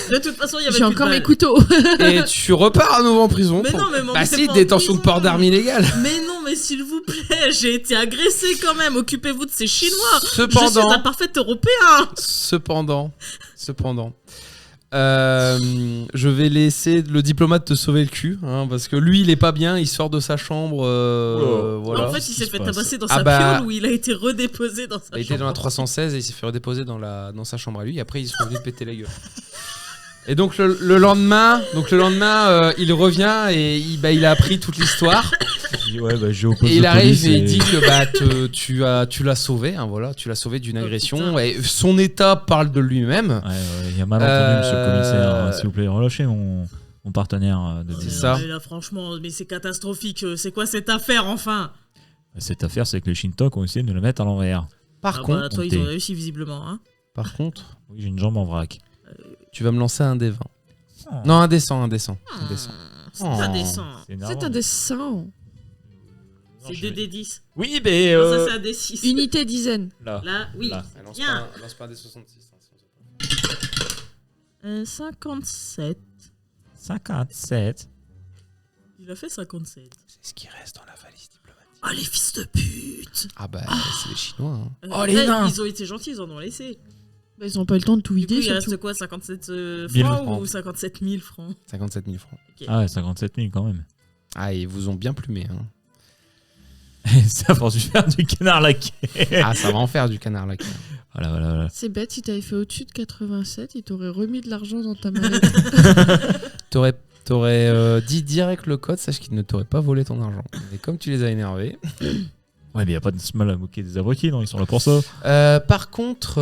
De toute façon, il y avait J'ai plus de encore mes balles. couteaux. Et tu repars à nouveau en prison. Mais non, mais mon Bah c'est si, pas en détention de prison. port d'armes illégale. Mais non, mais s'il vous plaît, j'ai été agressé quand même. Occupez-vous de ces Chinois. Je suis Cependant, un parfait Européen. cependant, Je vais laisser le diplomate te sauver le cul, hein, parce que lui, il est pas bien, il sort de sa chambre. Voilà. En fait, il s'est fait tabasser dans Ah sa bah- piole ou il a été redéposé dans sa Il a été chambre. dans la 316 et il s'est fait redéposer dans sa chambre à lui. Et après, ils se sont venus péter la gueule. Et donc le lendemain, il revient et il a appris toute l'histoire. Ouais, bah, j'ai opposé Et il aux arrive polices et il dit que tu l'as sauvé, hein, voilà, tu l'as sauvé d'une Oh, agression. putain. Et son état parle de lui-même. Ouais, il y a mal entendu, monsieur le commissaire. Euh, S'il vous plaît, relâchez mon partenaire de C'est business. ça. Mais là, franchement, mais c'est catastrophique. C'est quoi cette affaire, enfin? Cette affaire, c'est que les Shintok ont essayé de le mettre à l'envers. Par Ah contre, bah, toi, ils ont réussi visiblement. Hein. Oui, j'ai une jambe en vrac. tu vas me lancer un des 20. Oh. Non, un des 100. C'est indécent. C'est énervant. C'est indécent. C'est 2D10. Oui, mais. Non, ça, c'est un D6. Unité dizaine. Là. Là, oui. Là. Bien. Lance pas un des 66. 57. 57. Il a fait 57. C'est ce qui reste dans la valise diplomatique. Oh, les fils de pute. Ah bah, c'est les Chinois. Hein. Oh, les nains. Ils ont été gentils, ils en ont laissé. Bah, ils ont pas eu le temps de tout Du coup, vider, il surtout. reste quoi, 57 1000 francs francs. ou 57 000 francs? 57 000 francs. Ah ouais, 57 000 quand même. Ah, ils vous ont bien plumé. Hein. Ça va faire du canard laqué. Ah, ça va en faire du canard là. Voilà. C'est bête, si t'avais fait au-dessus de 87, ils t'auraient remis de l'argent dans ta mallette. T'aurais dit direct le code, sache qu'ils ne t'auraient pas volé ton argent. Mais comme tu les as énervés. Ouais, mais y a pas de mal à moquer des abrutis, non? Ils sont là pour ça. Par contre,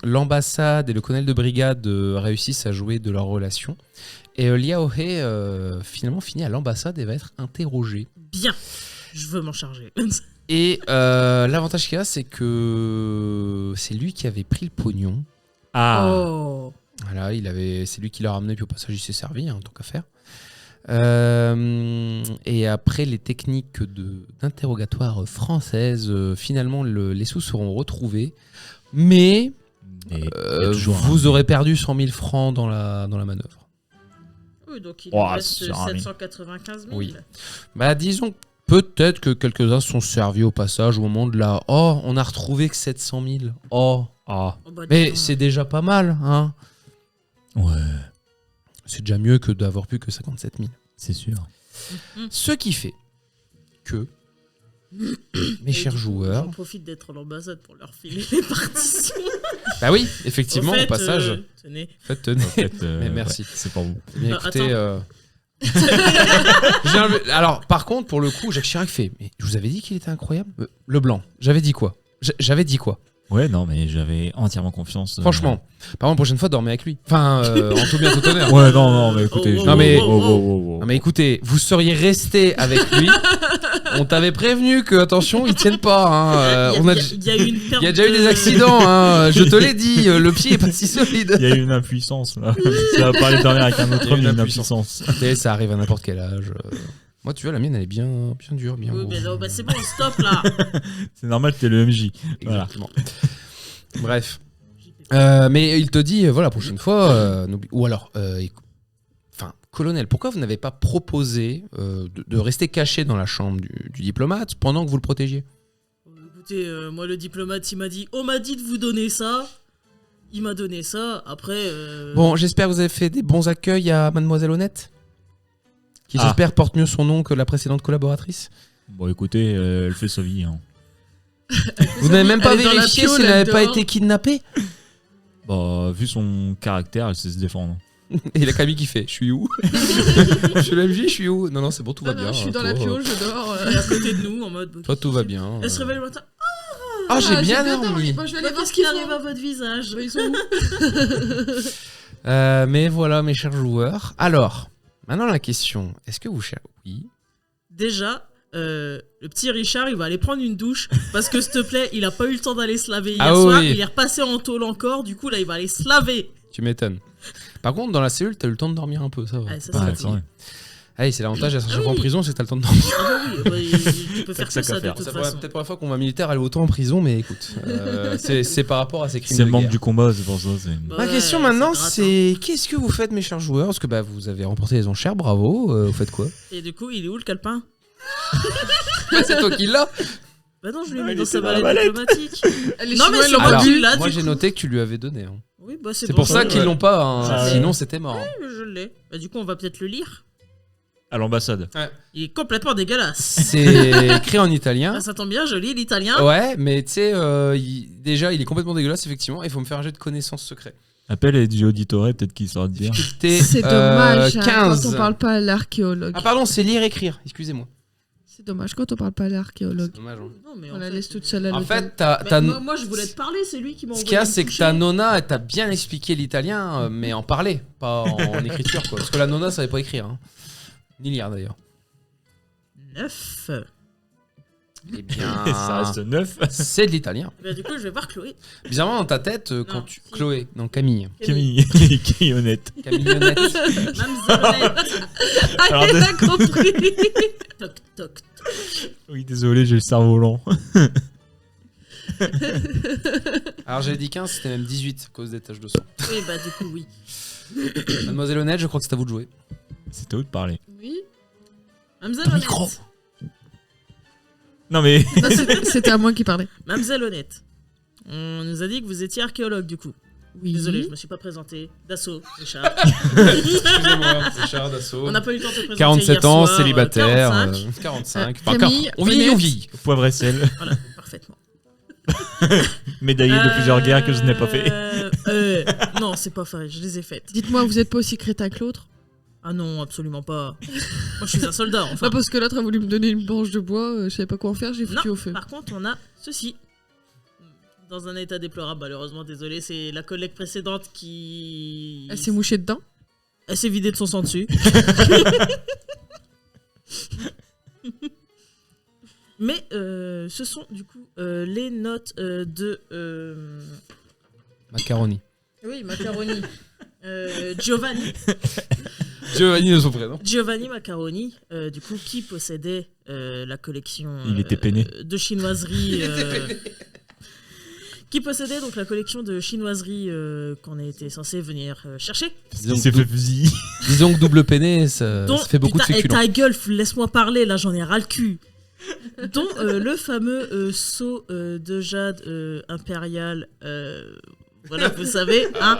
l'ambassade et le colonel de brigade réussissent à jouer de leur relation. Et Liao He finalement finit à l'ambassade et va être interrogé. Bien. Je veux m'en charger. Et l'avantage qu'il a, c'est que c'est lui qui avait pris le pognon. Ah. Oh. Voilà, c'est lui qui l'a ramené, puis au passage, il s'est servi, hein, tant qu'à faire. Et après les techniques d'interrogatoire françaises, finalement, les sous seront retrouvés. Mais Et y a toujours vous aurez perdu 100 000 francs dans la manœuvre. Oui, donc il Oh, nous reste sur un 795 000. Oui. Bah, disons peut-être que quelques-uns sont servis au passage au moment de la... Oh, on a retrouvé que 700 000. Oh. Ah. Oh, bah, Mais dis donc. c'est déjà pas mal, hein. Ouais, C'est déjà mieux que d'avoir plus que 57 000. c'est sûr. Ce qui fait que, mes Et chers du coup, joueurs... J'en profite d'être à l'ambassade pour leur filer les partitions. Bah oui, effectivement, fait, au passage... tenez. En fait, tenez. En fait, Mais merci. ouais, c'est pour vous. Eh bien, écoutez, Attends. alors, par contre, pour le coup, Jacques Chirac fait... Mais je vous avais dit qu'il était incroyable. Le blanc, j'avais dit quoi? J'avais dit quoi? Ouais, non, mais j'avais entièrement confiance. Franchement. Par contre, prochaine fois, dormez avec lui. Enfin, en tout bien, tout honneur. Ouais, non, mais écoutez. Oh, je- non, mais- oh. Non mais écoutez, vous seriez resté avec lui. On t'avait prévenu que, attention, ils tiennent pas. Hein. Il y a eu une Il y a déjà eu des accidents, hein. Je te l'ai dit, le pied est pas si solide. Il y a eu une impuissance, là. Ça va parler de dormir avec un autre Il y a homme, une il y a une impuissance. impuissance. Et ça arrive à n'importe quel âge. Moi, tu vois, la mienne, elle est bien dure, bien Oui, grosse. mais non, bah, c'est bon, stop là. C'est normal que t'es le MJ. Voilà. Exactement. Bref. Mais il te dit, voilà, prochaine fois, ou alors, enfin, colonel, pourquoi vous n'avez pas proposé de rester caché dans la chambre du diplomate pendant que vous le protégiez? Écoutez, moi le diplomate il m'a dit, on m'a dit de vous donner ça. Il m'a donné ça. Après. Bon, j'espère que vous avez fait des bons accueils à Mademoiselle Honnête, qui j'espère porte mieux son nom que la précédente collaboratrice. Bon, écoutez, elle fait sa vie. Hein. Vous n'avez même pas Elle est dans la vérifié piole, si elle n'avait elle pas dort. été kidnappée? Bah, vu son caractère, elle sait se défendre. Et il a Camille qui fait, je suis où? Je suis l'MJ, je suis où? Non, c'est bon, tout va Non, bien. je suis dans toi, la piole, je dors. elle est à côté de nous en mode. Toi, tout va bien. Elle se réveille le matin. Ah, j'ai bien dormi. Moi, je vais aller voir Qu'est-ce ce qui qu'ils arrive font. à votre visage? Bah, ils sont où? Mais voilà, mes chers joueurs. Alors, maintenant la question, est-ce que vous cherchez... Oui. Déjà, le petit Richard, il va aller prendre une douche parce que, s'il te plaît, il a pas eu le temps d'aller se laver hier Ah soir. oui. Il est repassé en tôle encore. Du coup, là, il va aller se laver. Tu m'étonnes. Par contre, dans la cellule, t'as eu le temps de dormir un peu, ça va. Ah, ça, Pas c'est Ouais, fatigué. c'est vrai. Allez, c'est l'avantage d'être Ah en oui. prison, c'est que t'as le temps de dormir. Ah bah oui, tu peux faire ça que ça qu'à de faire. toute C'est façon. peut-être pour la fois qu'on voit un militaire aller autant en prison, mais écoute, c'est par rapport à ces crimes C'est de le manque guerre. du combat, c'est pour ça. c'est- Bah, Ma ouais, question maintenant, gratte, hein. c'est qu'est-ce que vous faites, mes chers joueurs? Parce que bah, vous avez remporté les enchères, bravo. Vous faites quoi? Et du coup, il est où le calepin? C'est toi qui l'as. Bah non, je lui ai Ah, mis il dans était sa dans la mallette mallette. diplomatique. Les Non, mais Chinois, c'est ils l'ont moi pas qui vu. l'a, moi du j'ai coup. noté que tu lui avais donné. Hein. Oui, bah C'est pour ça qu'ils l'ont pas, hein. Ah ouais. Sinon c'était mort. hein. Je l'ai. Bah, du coup, on va peut-être le lire. À l'ambassade. Il est complètement dégueulasse. C'est écrit en italien. Ah, ça tombe bien, je lis l'italien. Ouais, mais tu sais, déjà il est complètement dégueulasse, effectivement. Il faut me faire un jet de connaissances secrets. Appelle Eddie Auditore, peut-être qu'il saura te dire. Difficulté C'est dommage hein, 15. quand on parle pas à l'archéologue. Ah, pardon, c'est lire-écrire, excusez-moi. C'est dommage quand on parle pas à l'archéologue. C'est dommage. Hein. Non, mais On en la fait, laisse toute seule à En l'hôtel. fait, t'as. mais t'as- moi, je voulais te parler, c'est lui qui m'a Ce envoyé. qu'il y a, me c'est que coucher. ta nonna, elle t'a bien expliqué l'italien, mais en parler, pas en écriture, quoi. Parce que la nonna savait pas écrire, hein. Ni lire d'ailleurs. 9. Eh bien, Ça reste 9. c'est de l'italien. Bah, du coup, je vais voir Chloé. Bizarrement, dans ta tête, quand Non, tu. si. Chloé, non, Camille. Camille. Camille honnête. Camillonnette. Mamzellonnette. Alors, Elle a compris. Toc, toc. Oui, désolé, j'ai le cerveau lent. Alors j'avais dit 15, c'était même 18 à cause des taches de sang. Oui, bah, du coup, oui. Mademoiselle Honnête, je crois que c'est à vous de jouer. C'était où de parler. Oui. Mamzellonnette. micro. Non mais. Non, c'était à moi qui parlais. Mamzellonnette. On nous a dit que vous étiez archéologue, du coup. Oui. Désolé, je me suis pas présenté. Dassault, Richard. Excusez-moi, c'est Charles d'assaut. On n'a pas eu le temps de te présenter. 47 hier ans, soir, célibataire, 45. 45. Camille, On vieillit, on honnête. vieillit. Poivre et sel. Voilà, parfaitement. Médaillé de plusieurs guerres que je n'ai pas fait. Non, c'est pas vrai, je les ai faites. Dites-moi, vous êtes pas aussi crétin que l'autre? Ah non, absolument pas. Moi, je suis un soldat, enfin. Pas parce que l'autre a voulu me donner une branche de bois, je savais pas quoi en faire, j'ai foutu Non, au feu. par contre, on a ceci. Dans un état déplorable, malheureusement, désolé, c'est la collègue précédente qui... Elle s'est mouchée dedans. Elle s'est vidée de son sang dessus. Mais ce sont du coup les notes de... Macaroni. Oui, Macaroni. Giovanni. Giovanni de son prénom. Giovanni Macaroni, du coup, qui possédait la collection Il était peiné. de chinoiserie. Qui possédait donc la collection de chinoiserie qu'on était censé venir chercher. Disons Il s'est que, fait fusiller. disons que double peiné, ça Dont- fait beaucoup de putain, féculents. Et ta gueule, laisse-moi parler, là j'en ai ras le cul. Dont le fameux seau de jade impérial. Voilà, vous savez. Hein,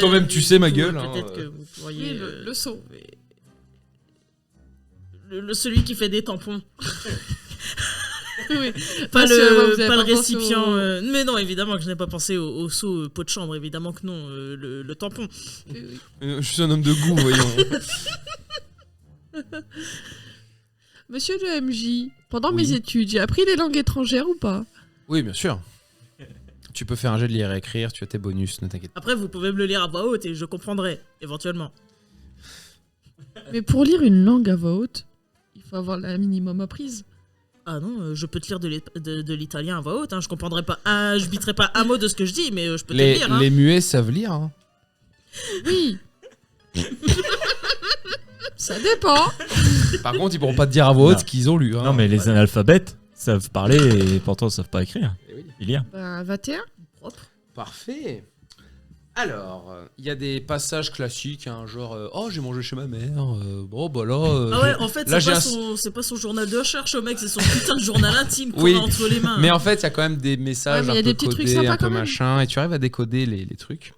Toi-même, tu sais, ma gueule, Peut-être hein, que vous pourriez. Oui, le seau. Celui qui fait des tampons. Oui. Pas Rassurez-moi, vous le, avez pas le pas pensé récipient. au- Mais non, évidemment que je n'ai pas pensé au seau pot de chambre, évidemment que non. Le tampon. Je suis un homme de goût, voyons. Monsieur le MJ, pendant Oui. mes études, j'ai appris les langues étrangères ou pas? Oui, bien sûr. Tu peux faire un jet de lire et écrire, tu as tes bonus, ne t'inquiète pas. Après, vous pouvez me le lire à voix haute et je comprendrai, éventuellement. Mais pour lire une langue à voix haute, il faut avoir la minimum apprise. Ah non, je peux te lire de l'italien à voix haute. Hein. Je comprendrai pas, je biterai pas un mot de ce que je dis, mais je peux te le lire. Hein. Les muets savent lire. Hein. Oui. Ça dépend. Par contre, ils pourront pas te dire à voix haute Non. qu'ils ont lu. Hein. Non mais les analphabètes savent parler et pourtant savent pas écrire. Eh oui. Et lire. Ben, 21. Propre. Parfait. Alors, il y a des passages classiques, hein, genre oh j'ai mangé chez ma mère. Bon bah là. Ah ouais, en fait, là, c'est pas son journal de recherche, au mec, c'est son putain de journal intime qu'on Oui. a entre les mains. Mais en fait, il y a quand même des messages Ouais, mais il y un a des peu petits trucs codés, sympas un peu quand même. machin, et tu arrives à décoder les trucs.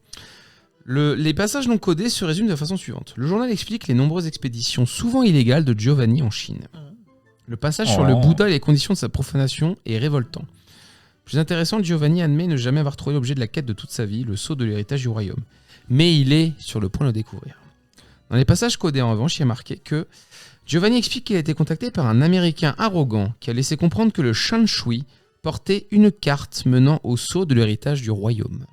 Les passages non codés se résument de la façon suivante. Le journal explique les nombreuses expéditions souvent illégales de Giovanni en Chine. Le passage sur le Oh. Bouddha et les conditions de sa profanation est révoltant. Plus intéressant, Giovanni admet ne jamais avoir trouvé l'objet de la quête de toute sa vie, le sceau de l'héritage du royaume. Mais il est sur le point de le découvrir. Dans les passages codés, en revanche, il y a marqué que Giovanni explique qu'il a été contacté par un Américain arrogant qui a laissé comprendre que le Shan Shui portait une carte menant au sceau de l'héritage du royaume.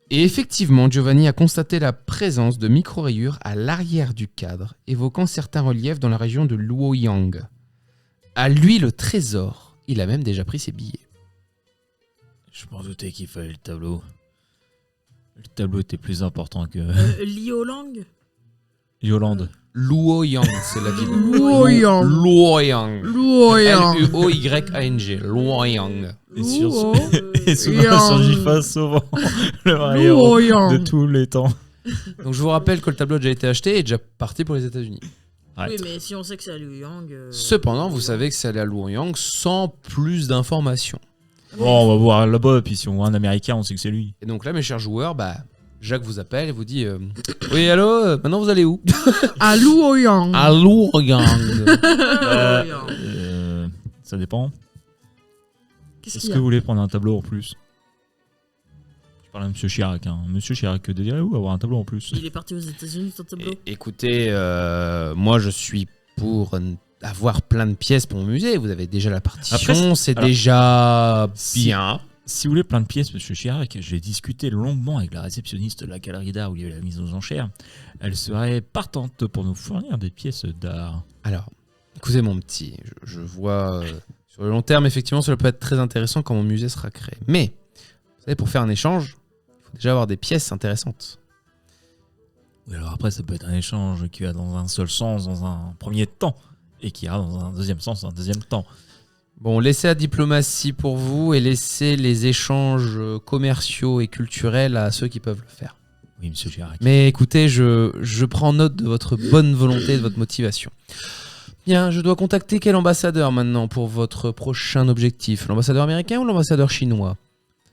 Et effectivement, Giovanni a constaté la présence de micro-rayures à l'arrière du cadre, évoquant certains reliefs dans la région de Luoyang. À lui le trésor, il a même déjà pris ses billets. Je m'en doutais qu'il fallait le tableau. Le tableau était plus important que Liolang. Yolande. Luoyang, c'est la ville. Luoyang. Luoyang. Luoyang. L-U-O-Y-A-N-G. Luoyang. Et sur Luo. et souvent Yang. sur GIFA, souvent le héros de Luoyang. tous les temps. Donc je vous rappelle que le tableau a déjà été acheté et est déjà parti pour les États-Unis. Oui, mais si on sait que c'est à Liu Yang. Cependant, vous savez que c'est allé à Luoyang sans plus d'informations. Bon, on va voir là-bas, puis si on voit un Américain, on sait que c'est lui. Et donc là, mes chers joueurs, Jacques vous appelle et vous dit oui, allô, maintenant vous allez où? À Luoyang. À Luoyang. Ça dépend. Qu'est-ce Est-ce qu'il y que a vous voulez prendre un tableau en plus? Je parle à Monsieur Chirac. Monsieur Chirac, désirez-vous avoir un tableau en plus? Il est parti aux États-Unis, ton tableau. Écoutez, moi je suis pour avoir plein de pièces pour mon musée. Vous avez déjà la partition, Après, c'est alors, déjà si- bien. Si vous voulez plein de pièces, Monsieur Chirac, j'ai discuté longuement avec la réceptionniste de la galerie d'art où il y avait la mise aux enchères. Elle serait partante pour nous fournir des pièces d'art. Alors, écoutez mon petit, je vois sur le long terme, effectivement, cela peut être très intéressant quand mon musée sera créé. Mais, vous savez, pour faire un échange, il faut déjà avoir des pièces intéressantes. Oui, alors après, ça peut être un échange qui va dans un seul sens dans un premier temps et qui ira dans un deuxième sens dans un deuxième temps. Bon, laissez la diplomatie pour vous et laissez les échanges commerciaux et culturels à ceux qui peuvent le faire. Oui, Monsieur Chirac. Mais écoutez, je prends note de votre bonne volonté et de votre motivation. Bien, je dois contacter quel ambassadeur maintenant pour votre prochain objectif? L'ambassadeur américain ou l'ambassadeur chinois?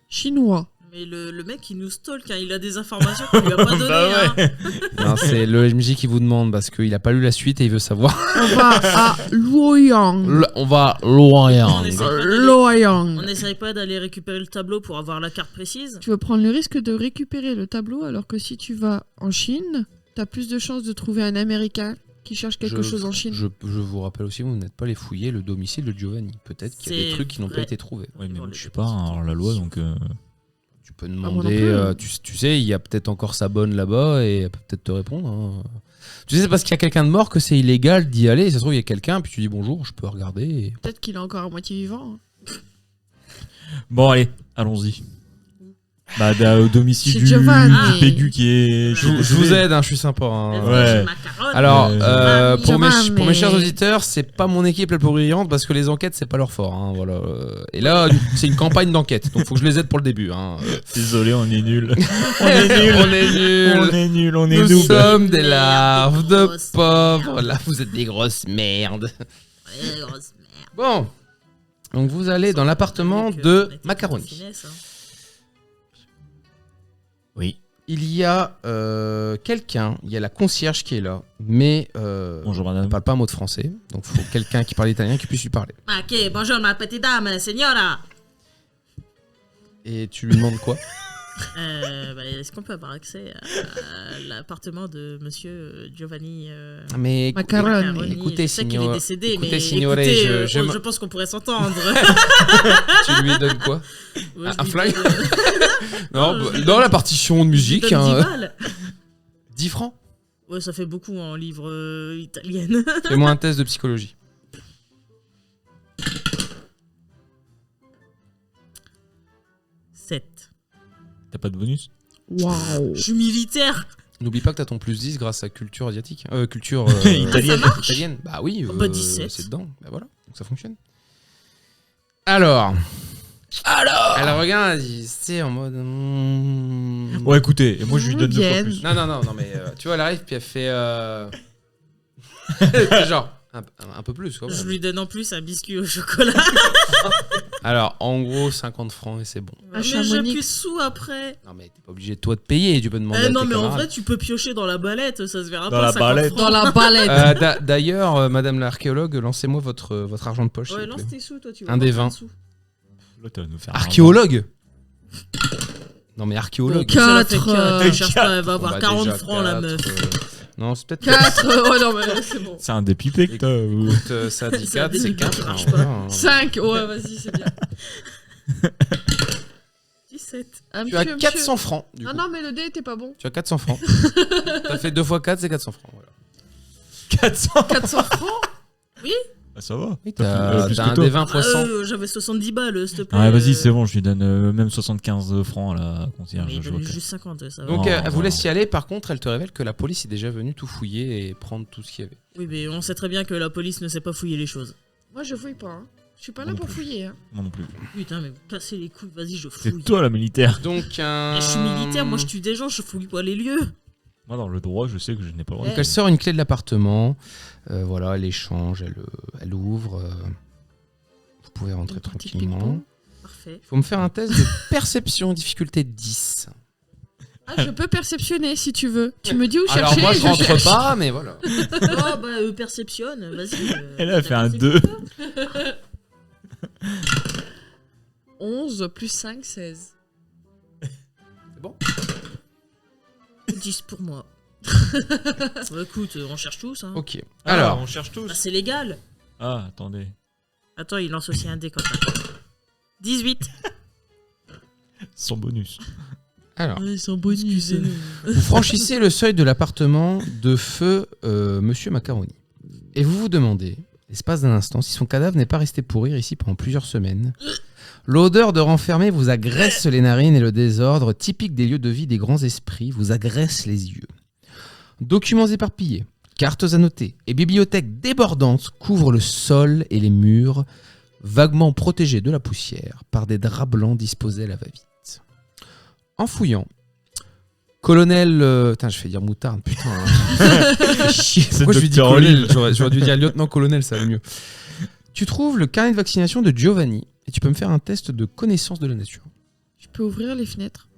Chinois. Mais le mec, il nous stalk, il a des informations qu'on lui a pas données. Bah ouais. Non, c'est le MJ qui vous demande parce qu'il n'a pas lu la suite et il veut savoir. On va à Luoyang. On va loin. Luoyang. On n'essaye pas d'aller récupérer le tableau pour avoir la carte précise. Tu veux prendre le risque de récupérer le tableau alors que si tu vas en Chine, t'as plus de chances de trouver un Américain qui cherche quelque chose en Chine. Je vous rappelle aussi, vous n'êtes pas allé fouiller le domicile de Giovanni. Peut-être qu'il y a des C'est trucs qui n'ont pas vrai. été trouvés. Oui, mais moi, je suis pas hors la loi, donc... Tu peux moi non demander, plus. tu sais, il y a peut-être encore sa bonne là-bas et elle peut peut-être te répondre. Hein. Tu sais, c'est parce qu'il y a quelqu'un de mort que c'est illégal d'y aller. Ça se trouve, il y a quelqu'un, puis tu dis bonjour, je peux regarder. Et... Peut-être qu'il est encore à moitié vivant. hein. Bon, allez, allons-y. Bah, au domicile Chez du Giovanni. Pégu qui est... Je vous aide, hein, je suis sympa. hein. Ouais. Alors, Mamie. pour mes chers mais- auditeurs, c'est pas mon équipe la plus brillante parce que les enquêtes, c'est pas leur fort. Hein, voilà. Et là, c'est une campagne d'enquête, donc faut que je les aide pour le début. Hein. Désolé, on est nuls. On est nuls. On est nuls, on est Nous noobs. sommes des larves de grosses pauvres. merdes. Là, vous êtes des grosses merdes. Ouais, grosse merde. Bon. Donc, vous allez dans l'appartement de Macaroni. Finesse, hein. Oui, Il y a quelqu'un, il y a la concierge qui est là, mais bonjour elle madame. parle pas un mot de français. Donc, il faut quelqu'un qui parle italien qui puisse lui parler. Ok, bonjour ma petite dame, signora. Et tu lui demandes quoi? Est-ce qu'on peut avoir accès à l'appartement de monsieur Giovanni Mais Macaroni. écoutez, je sais qu'il est décédé, écoutez, mais signore, écoutez, je je pense qu'on pourrait s'entendre. tu lui donnes quoi? Ouais, Un je lui flag donne, Non, je lui dans donne- la partition de je lui musique, donne 10 hein, balles. 10 francs. Ouais, ça fait beaucoup en livre italienne. Fais-moi un test de psychologie. T'as pas de bonus? Waouh. Je suis militaire. N'oublie pas que t'as ton plus 10 grâce à culture asiatique. Culture Italienne. italienne. Bah oui, Bah, 17. c'est dedans. Bah voilà, donc ça fonctionne. Alors, elle regarde, elle dit, c'est en mode. Ouais, écoutez, et moi je lui donne 2 fois Bien. plus. Non, mais tu vois, elle arrive, puis elle fait. C'est genre, un peu plus, quoi. Je lui donne en plus un biscuit au chocolat. Alors, en gros, 50 francs et c'est bon. Mais j'ai Chamonix. plus de sous après. Non, mais t'es pas obligé toi de payer, tu peux demander à Non, tes mais en camarades. vrai, tu peux piocher dans la balette, ça se verra Dans pas. la 50 balette. francs. Dans la balette. D'ailleurs, madame l'archéologue, lancez-moi votre argent de poche. Ouais, s'il vous lance plaît. tes sous, toi, tu Un des 20. Là, tu vas nous faire un Archéologue Non, mais archéologue. Ok. Ça la fait 4, quatre, elle cherche pas, elle va Bon, avoir bah, 40 déjà, francs la 4, meuf. Non, c'est peut-être 4. Oh non, mais c'est bon. C'est un dépipé que t'as. ou- Écoute, ça dit C'est 4, un c'est début 4. qui marche pas. 5. Ouais, vas-y, c'est bien. 17. Un Tu as monsieur, 400 francs. Du Ah coup. non, mais le dé était pas bon. Tu as 400 francs. T'as fait 2 fois 4, c'est 400 francs. Voilà. 400. 400 francs. Ah, ça va. Oui, T'as plus t'as que un toi. des 20%. J'avais 70 balles, s'il te plaît. Ah, vas-y, c'est bon, je lui donne même 75 francs à la concierge. Mais je donne vois que- juste 50, ça va. Donc, Non, elle vous non. laisse y aller. Par contre, elle te révèle que la police est déjà venue tout fouiller et prendre tout ce qu'il y avait. Oui, mais on sait très bien que la police ne sait pas fouiller les choses. Moi, je fouille pas. Hein. Je suis pas là Non pour plus. fouiller. Hein. Moi non plus. Putain, mais vous cassez les couilles, vas-y, je C'est fouille. toi la militaire. Donc, Et je suis militaire, moi je tue des gens, je fouille pas les lieux. Moi, dans le droit, je sais que je n'ai pas le droit. Donc elle sort une clé de l'appartement. Voilà, elle échange, elle ouvre. Vous pouvez rentrer Une partie de tranquillement. ping-pong. Parfait. Il faut me faire un test de perception, difficulté 10. Ah, je peux perceptionner si tu veux. Tu me dis où chercher. Alors moi je rentre cherche. pas, mais voilà. Oh, bah, perceptionne, vas-y. Elle a fait un perceptionne. 2. 11 plus 5, 16. C'est bon. 10 pour moi. Bah, écoute, on cherche tous. Hein. Ok. Alors, Alors, on cherche tous. Bah, c'est légal. Ah, attendez. Attends, il lance aussi un dé quand même. 18. Sans bonus. Ils sont bonus. vous franchissez le seuil de l'appartement de feu Monsieur Macaroni. Et vous vous demandez, l'espace d'un instant, si son cadavre n'est pas resté pourrir ici pendant plusieurs semaines. L'odeur de renfermé vous agresse les narines et le désordre, typique des lieux de vie des grands esprits, vous agresse les yeux. Documents éparpillés, cartes annotées et bibliothèques débordantes couvrent le sol et les murs, vaguement protégés de la poussière par des draps blancs disposés à la va-vite. En fouillant, colonel... Putain, je fais dire moutarde, putain. Chier, pourquoi je lui dis Docteur colonel Olive. J'aurais dû dire lieutenant-colonel, ça va mieux. Tu trouves le carnet de vaccination de Giovanni et tu peux me faire un test de connaissance de la nature. Je peux ouvrir les fenêtres.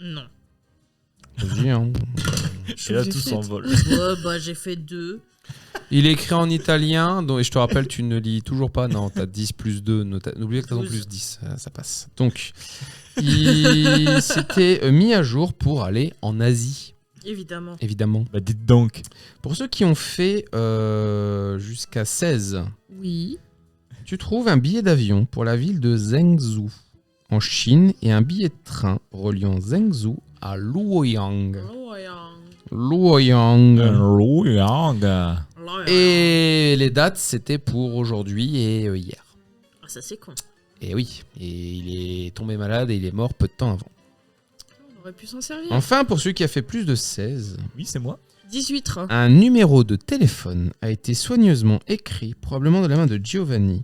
Non. Vas-y, hein. Et là, J'ai tout fait. s'envole. Ouais, bah, j'ai fait 2. Il est écrit en italien, et je te rappelle, tu ne lis toujours pas. Non, t'as 10 plus 2. N'oublie que t'as 12. plus 10, ça passe. Donc, il s'était mis à jour pour aller en Asie, Évidemment. évidemment. Bah, dites donc. Pour ceux qui ont fait jusqu'à 16, Oui. tu trouves un billet d'avion pour la ville de Zhengzhou, en Chine, et un billet de train reliant Zhengzhou à Luoyang. Luoyang. Et les dates, c'était pour aujourd'hui et hier. Ah, ça, c'est con. Et oui, et il est tombé malade et il est mort peu de temps avant. On aurait pu s'en servir. Enfin, pour celui qui a fait plus de 16, Oui, c'est moi. 18. un numéro de téléphone a été soigneusement écrit, probablement de la main de Giovanni,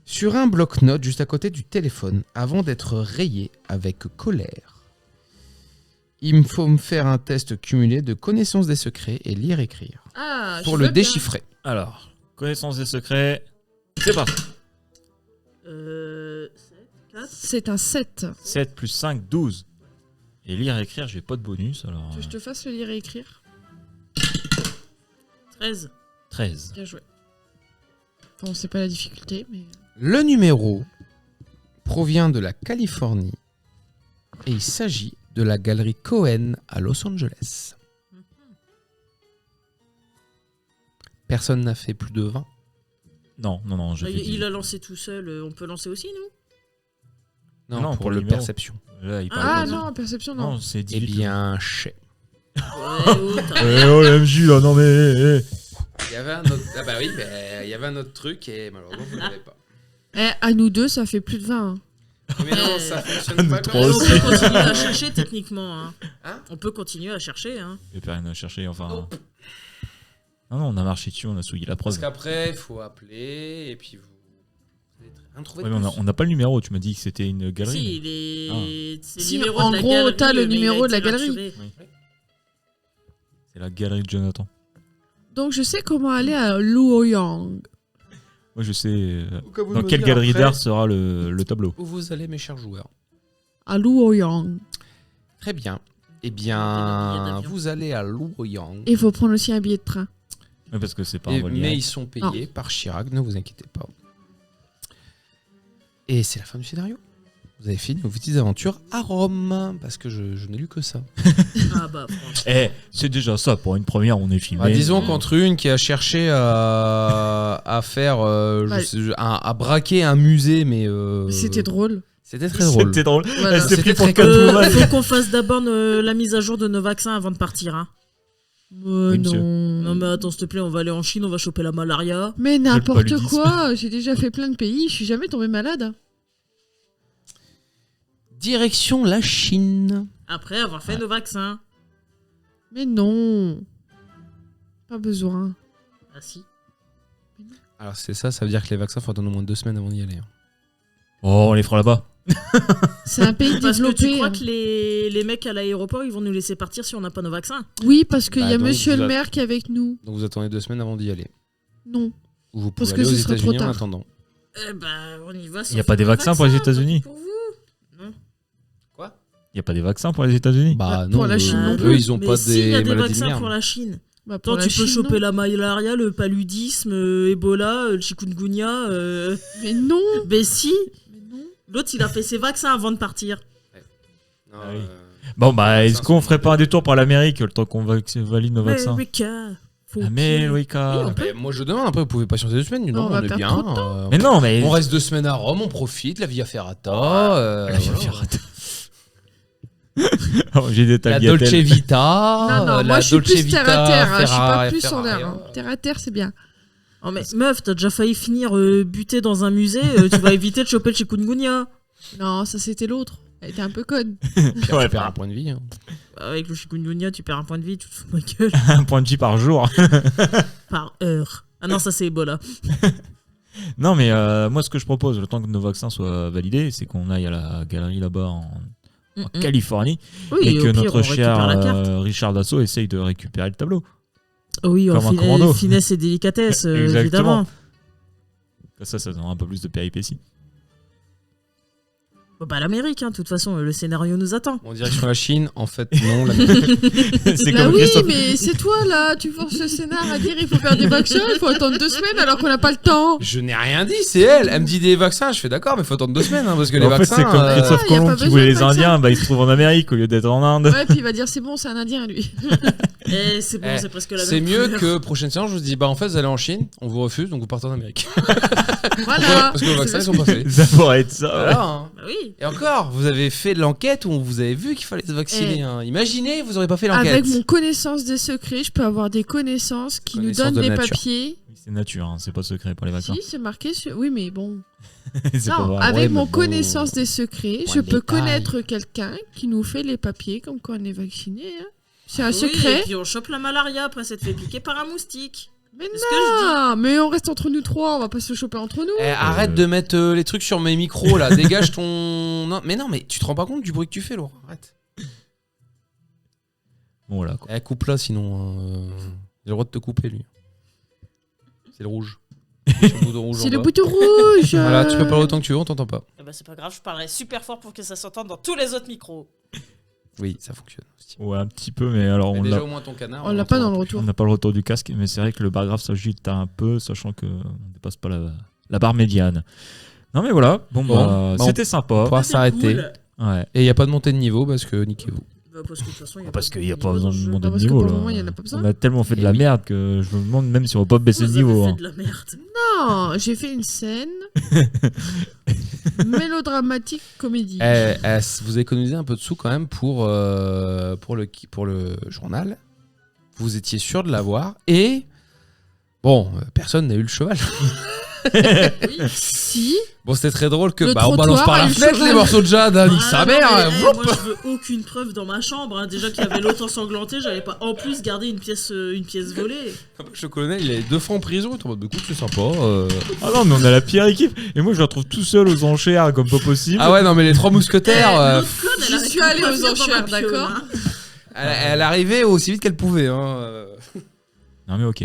sur un bloc-notes juste à côté du téléphone, avant d'être rayé avec colère. Il me faut me faire un test cumulé de connaissance des secrets et lire-écrire, Ah, pour je le veux bien. déchiffrer. Alors, connaissance des secrets. C'est parti. 7, 4. C'est un 7. 7 plus 5, 12. Et lire et écrire, j'ai pas de bonus, alors. Tu veux que je te fasse le lire et écrire 13. 13. Bien joué. Enfin, on sait pas la difficulté, mais... Le numéro provient de la Californie et il s'agit de la galerie Cohen à Los Angeles. Personne n'a fait plus de 20. Non, non, non, je Ah, fais il a lancé tout seul. On peut lancer aussi, nous Non, Non, pour pour le le numéro. perception. Là, il parle Ah pas. non, perception, non. Non, c'est Eh 18. bien, chais. Ouais, oh, t'as- Eh oh, la MJ, là, non mais. Il y avait un autre... Ah bah oui, il y avait un autre truc et malheureusement vous l'avez pas. Eh, à nous deux, ça fait plus de 20. hein. Mais non, ça fonctionne pas Trois comme on aussi. ça. peut continuer à chercher techniquement. Hein. Hein On peut continuer à chercher. Hein. Il n'y a rien à chercher, enfin. Oh. Non, non, on a marché dessus, on a souillé la Parce preuve. qu'après, il faut appeler et puis vous allez rien trouver Ouais, de mais plus. on n'a pas le numéro, tu m'as dit que c'était une galerie. Si, il est. C'est le Si, numéro en de la gros, galerie, t'as le mais il a numéro de la été galerie. raturé. C'est la galerie de Jonathan. Donc, je sais comment aller à Luoyang. Moi, je sais Comme vous dans me quelle dire galerie après d'art sera le tableau. Où vous allez, mes chers joueurs? À Luoyang. Très bien. Eh Billet bien, d'avion. vous allez à Luoyang. Et il faut prendre aussi un billet de train. Ouais, parce que c'est pas Et- un vol mais direct. ils sont payés par Chirac, ne vous inquiétez pas. Et c'est la fin du scénario. Vous avez fini vos petites aventures à Rome, parce que je n'ai lu que ça. Ah bah, franchement. Eh, c'est déjà ça, pour une première, on est filmé. Bah, disons qu'entre une qui a cherché à faire, Ouais. à braquer un musée, mais C'était drôle. C'était très drôle. C'était drôle. Voilà. Elle s'est C'était pris pour très Catwoman. Faut qu'on fasse d'abord la mise à jour de nos vaccins avant de partir. Hein. Oui, monsieur. Non mais attends, s'il te plaît, on va aller en Chine, on va choper la malaria. Mais n'importe paludisme. quoi. J'ai déjà fait plein de pays. Je suis jamais tombée malade. Direction la Chine. Après avoir fait Ouais. nos vaccins. Mais non. Pas besoin. Ah si. Alors c'est ça, ça veut dire que les vaccins faut attendre au moins 2 semaines avant d'y aller. hein. Oh, on les fera là-bas. C'est un pays Parce que développé. tu crois que les mecs à l'aéroport, ils vont nous laisser partir si on n'a pas nos vaccins? Oui, parce qu'il y a donc monsieur vous le a- maire qui est avec nous. Donc vous attendez 2 semaines avant d'y aller. Non. Ou vous Parce pouvez que aller aux ce serait États-Unis trop en tard. attendant. On y va. Il n'y a pas des vaccins pour les États-Unis. Pour vous. Il n'y a pas des vaccins pour les États-Unis. Bah Pour la Chine non eux plus. ils ont Mais pas si, il y a des des maladies de vaccins merde. pour la Chine. Bah, pour Attends, la tu peux Chine, choper non. la malaria, le paludisme, Ebola, le chikungunya. Mais non. Ben si. Mais non. L'autre, il a fait ses vaccins avant de partir. Non, Ah oui. Bon, bah, est-ce qu'on ferait pas un détour par l'Amérique le temps qu'on valide nos vaccins? America. Faut América. Oui, bah, moi je demande, après vous pouvez patienter 2 semaines. Non, Non, on va on est perdre bien. trop de temps. Mais non, mais. On reste 2 semaines à Rome, on profite, la via ferrata. La Via voilà. Ferrata. Oh, j'ai des La tagliatelles. Dolce Vita. Non, non, la moi je suis Dolce plus Vita, terre à terre. Je suis pas Ferrari, plus en Ferrari. l'air. Terre à terre, c'est bien. Oh, mais meuf, t'as déjà failli finir buté dans un musée, tu vas éviter de choper le chikungunya. Non, ça c'était l'autre. Elle était un peu conne. Puis Ouais, tu perds un point de vie. Hein. Avec le chikungunya, tu perds un point de vie, tu te fous de ma gueule. Un point de vie par jour. Par heure. Ah non, ça c'est Ebola. Non, mais moi, ce que je propose, le temps que nos vaccins soient validés, c'est qu'on aille à la galerie là-bas en Californie Oui, et que au pire, notre on récupère cher la carte. Richard Dassault essaye de récupérer le tableau. Oui, comme en un commando. finesse et délicatesse, Exactement. évidemment. Ça donnera un peu plus de péripéties. Bah, l'Amérique, hein, de toute façon, le scénario nous attend. En direction la Chine, en fait, non. C'est Bah comme oui, Christophe. mais c'est toi là. Tu forces le scénar à dire il faut faire des vaccins, il faut attendre 2 semaines alors qu'on n'a pas le temps. Je n'ai rien dit, c'est elle. Elle me dit des vaccins, je fais d'accord, mais faut attendre 2 semaines, hein, parce que les En fait, vaccins. c'est comme Christophe y a Colomb pas qui besoin voulait de les vaccin. Indiens, bah, il se trouve en Amérique au lieu d'être en Inde. Ouais, puis il va dire c'est bon, c'est un Indien lui. Et c'est bon, Eh, c'est presque la même c'est mieux couleur. que prochaine séance, je vous dis, bah en fait, vous allez en Chine, on vous refuse, donc vous partez en Amérique. Voilà. Parce que vos vaccins, ils sont pas faits. Ça pourrait être ça. Voilà, hein. Bah oui. Et encore, vous avez fait de l'enquête où vous avez vu qu'il fallait se vacciner. Eh. Hein. Imaginez, vous aurez pas fait l'enquête. Avec mon connaissance des secrets, je peux avoir des connaissances qui Connaissance nous de donnent des nature. papiers. C'est nature, hein, c'est pas secret pour les vaccins. Si, c'est marqué sur. Oui, mais bon. C'est pas Non, vrai. avec Ouais, mon mais bon, connaissance des secrets, point je de peux détail. connaître quelqu'un qui nous fait les papiers comme quoi on est vacciné. Hein. C'est un Oui, secret. et puis on chope la malaria, après ça te fait piquer par un moustique. Mais C'est ce que je non, mais on reste entre nous trois, on va pas se choper entre nous. Eh, arrête de mettre les trucs sur mes micros là, dégage ton. Non, mais tu te rends pas compte du bruit que tu fais, Laura. Arrête. Bon, voilà, quoi. Eh, coupe là, sinon. J'ai le droit de te couper, lui. C'est le rouge. C'est le bouton rouge. Voilà, tu peux parler autant que tu veux, on t'entend pas. Eh ben, c'est pas grave, je parlerai super fort pour que ça s'entende dans tous les autres micros. Oui, ça fonctionne aussi. Ouais, un petit peu, mais alors Mais on déjà, l'a. au moins ton canard. On l'a pas dans le On retour. n'a pas le retour du casque, mais c'est vrai que le bar grave s'agite un peu, sachant que on dépasse pas la barre médiane. Non mais voilà, bon, Bon, bah, bah, c'était sympa. On pourra C'est s'arrêter. cool. Ouais. Et il n'y a pas de montée de niveau parce que niquez-vous. Bah, parce que de toute façon, Parce qu'il n'y a pas besoin de jeu. demander de Parce que niveau pour le là. moment, il y en a pas besoin. On a tellement fait de la merde que je me demande même si on va pas baisser Vous le niveau. avez hein. fait de la merde. Non, j'ai fait une scène mélodramatique comédie. Vous économisez un peu de sous quand même pour le journal. Vous étiez sûr de l'avoir. Et bon, personne n'a eu le cheval. Oui. Si, Bon, c'était très drôle que Le on trottoir balance par a la eu le fenêtre cheval. les morceaux de Jade, hein, nique Ah, sa non, mère. mais, Voup. moi, je veux aucune preuve dans ma chambre. Hein. Déjà qu'il y avait l'autre ensanglanté, j'avais pas en plus gardé une pièce volée. Le colonel, il avait 2 fois en prison. Il est en mode, écoute, c'est sympa. Ah non, mais on a la pire équipe. Et moi je le retrouve tout seul aux enchères comme pas possible. Ah ouais, non, mais les 3 mousquetaires, L'autre conne, elle J'y arrête suis pas allée de aux venir dans ma enchères, piole, d'accord hein. elle arrivait aussi vite qu'elle pouvait. Hein. Non mais ok.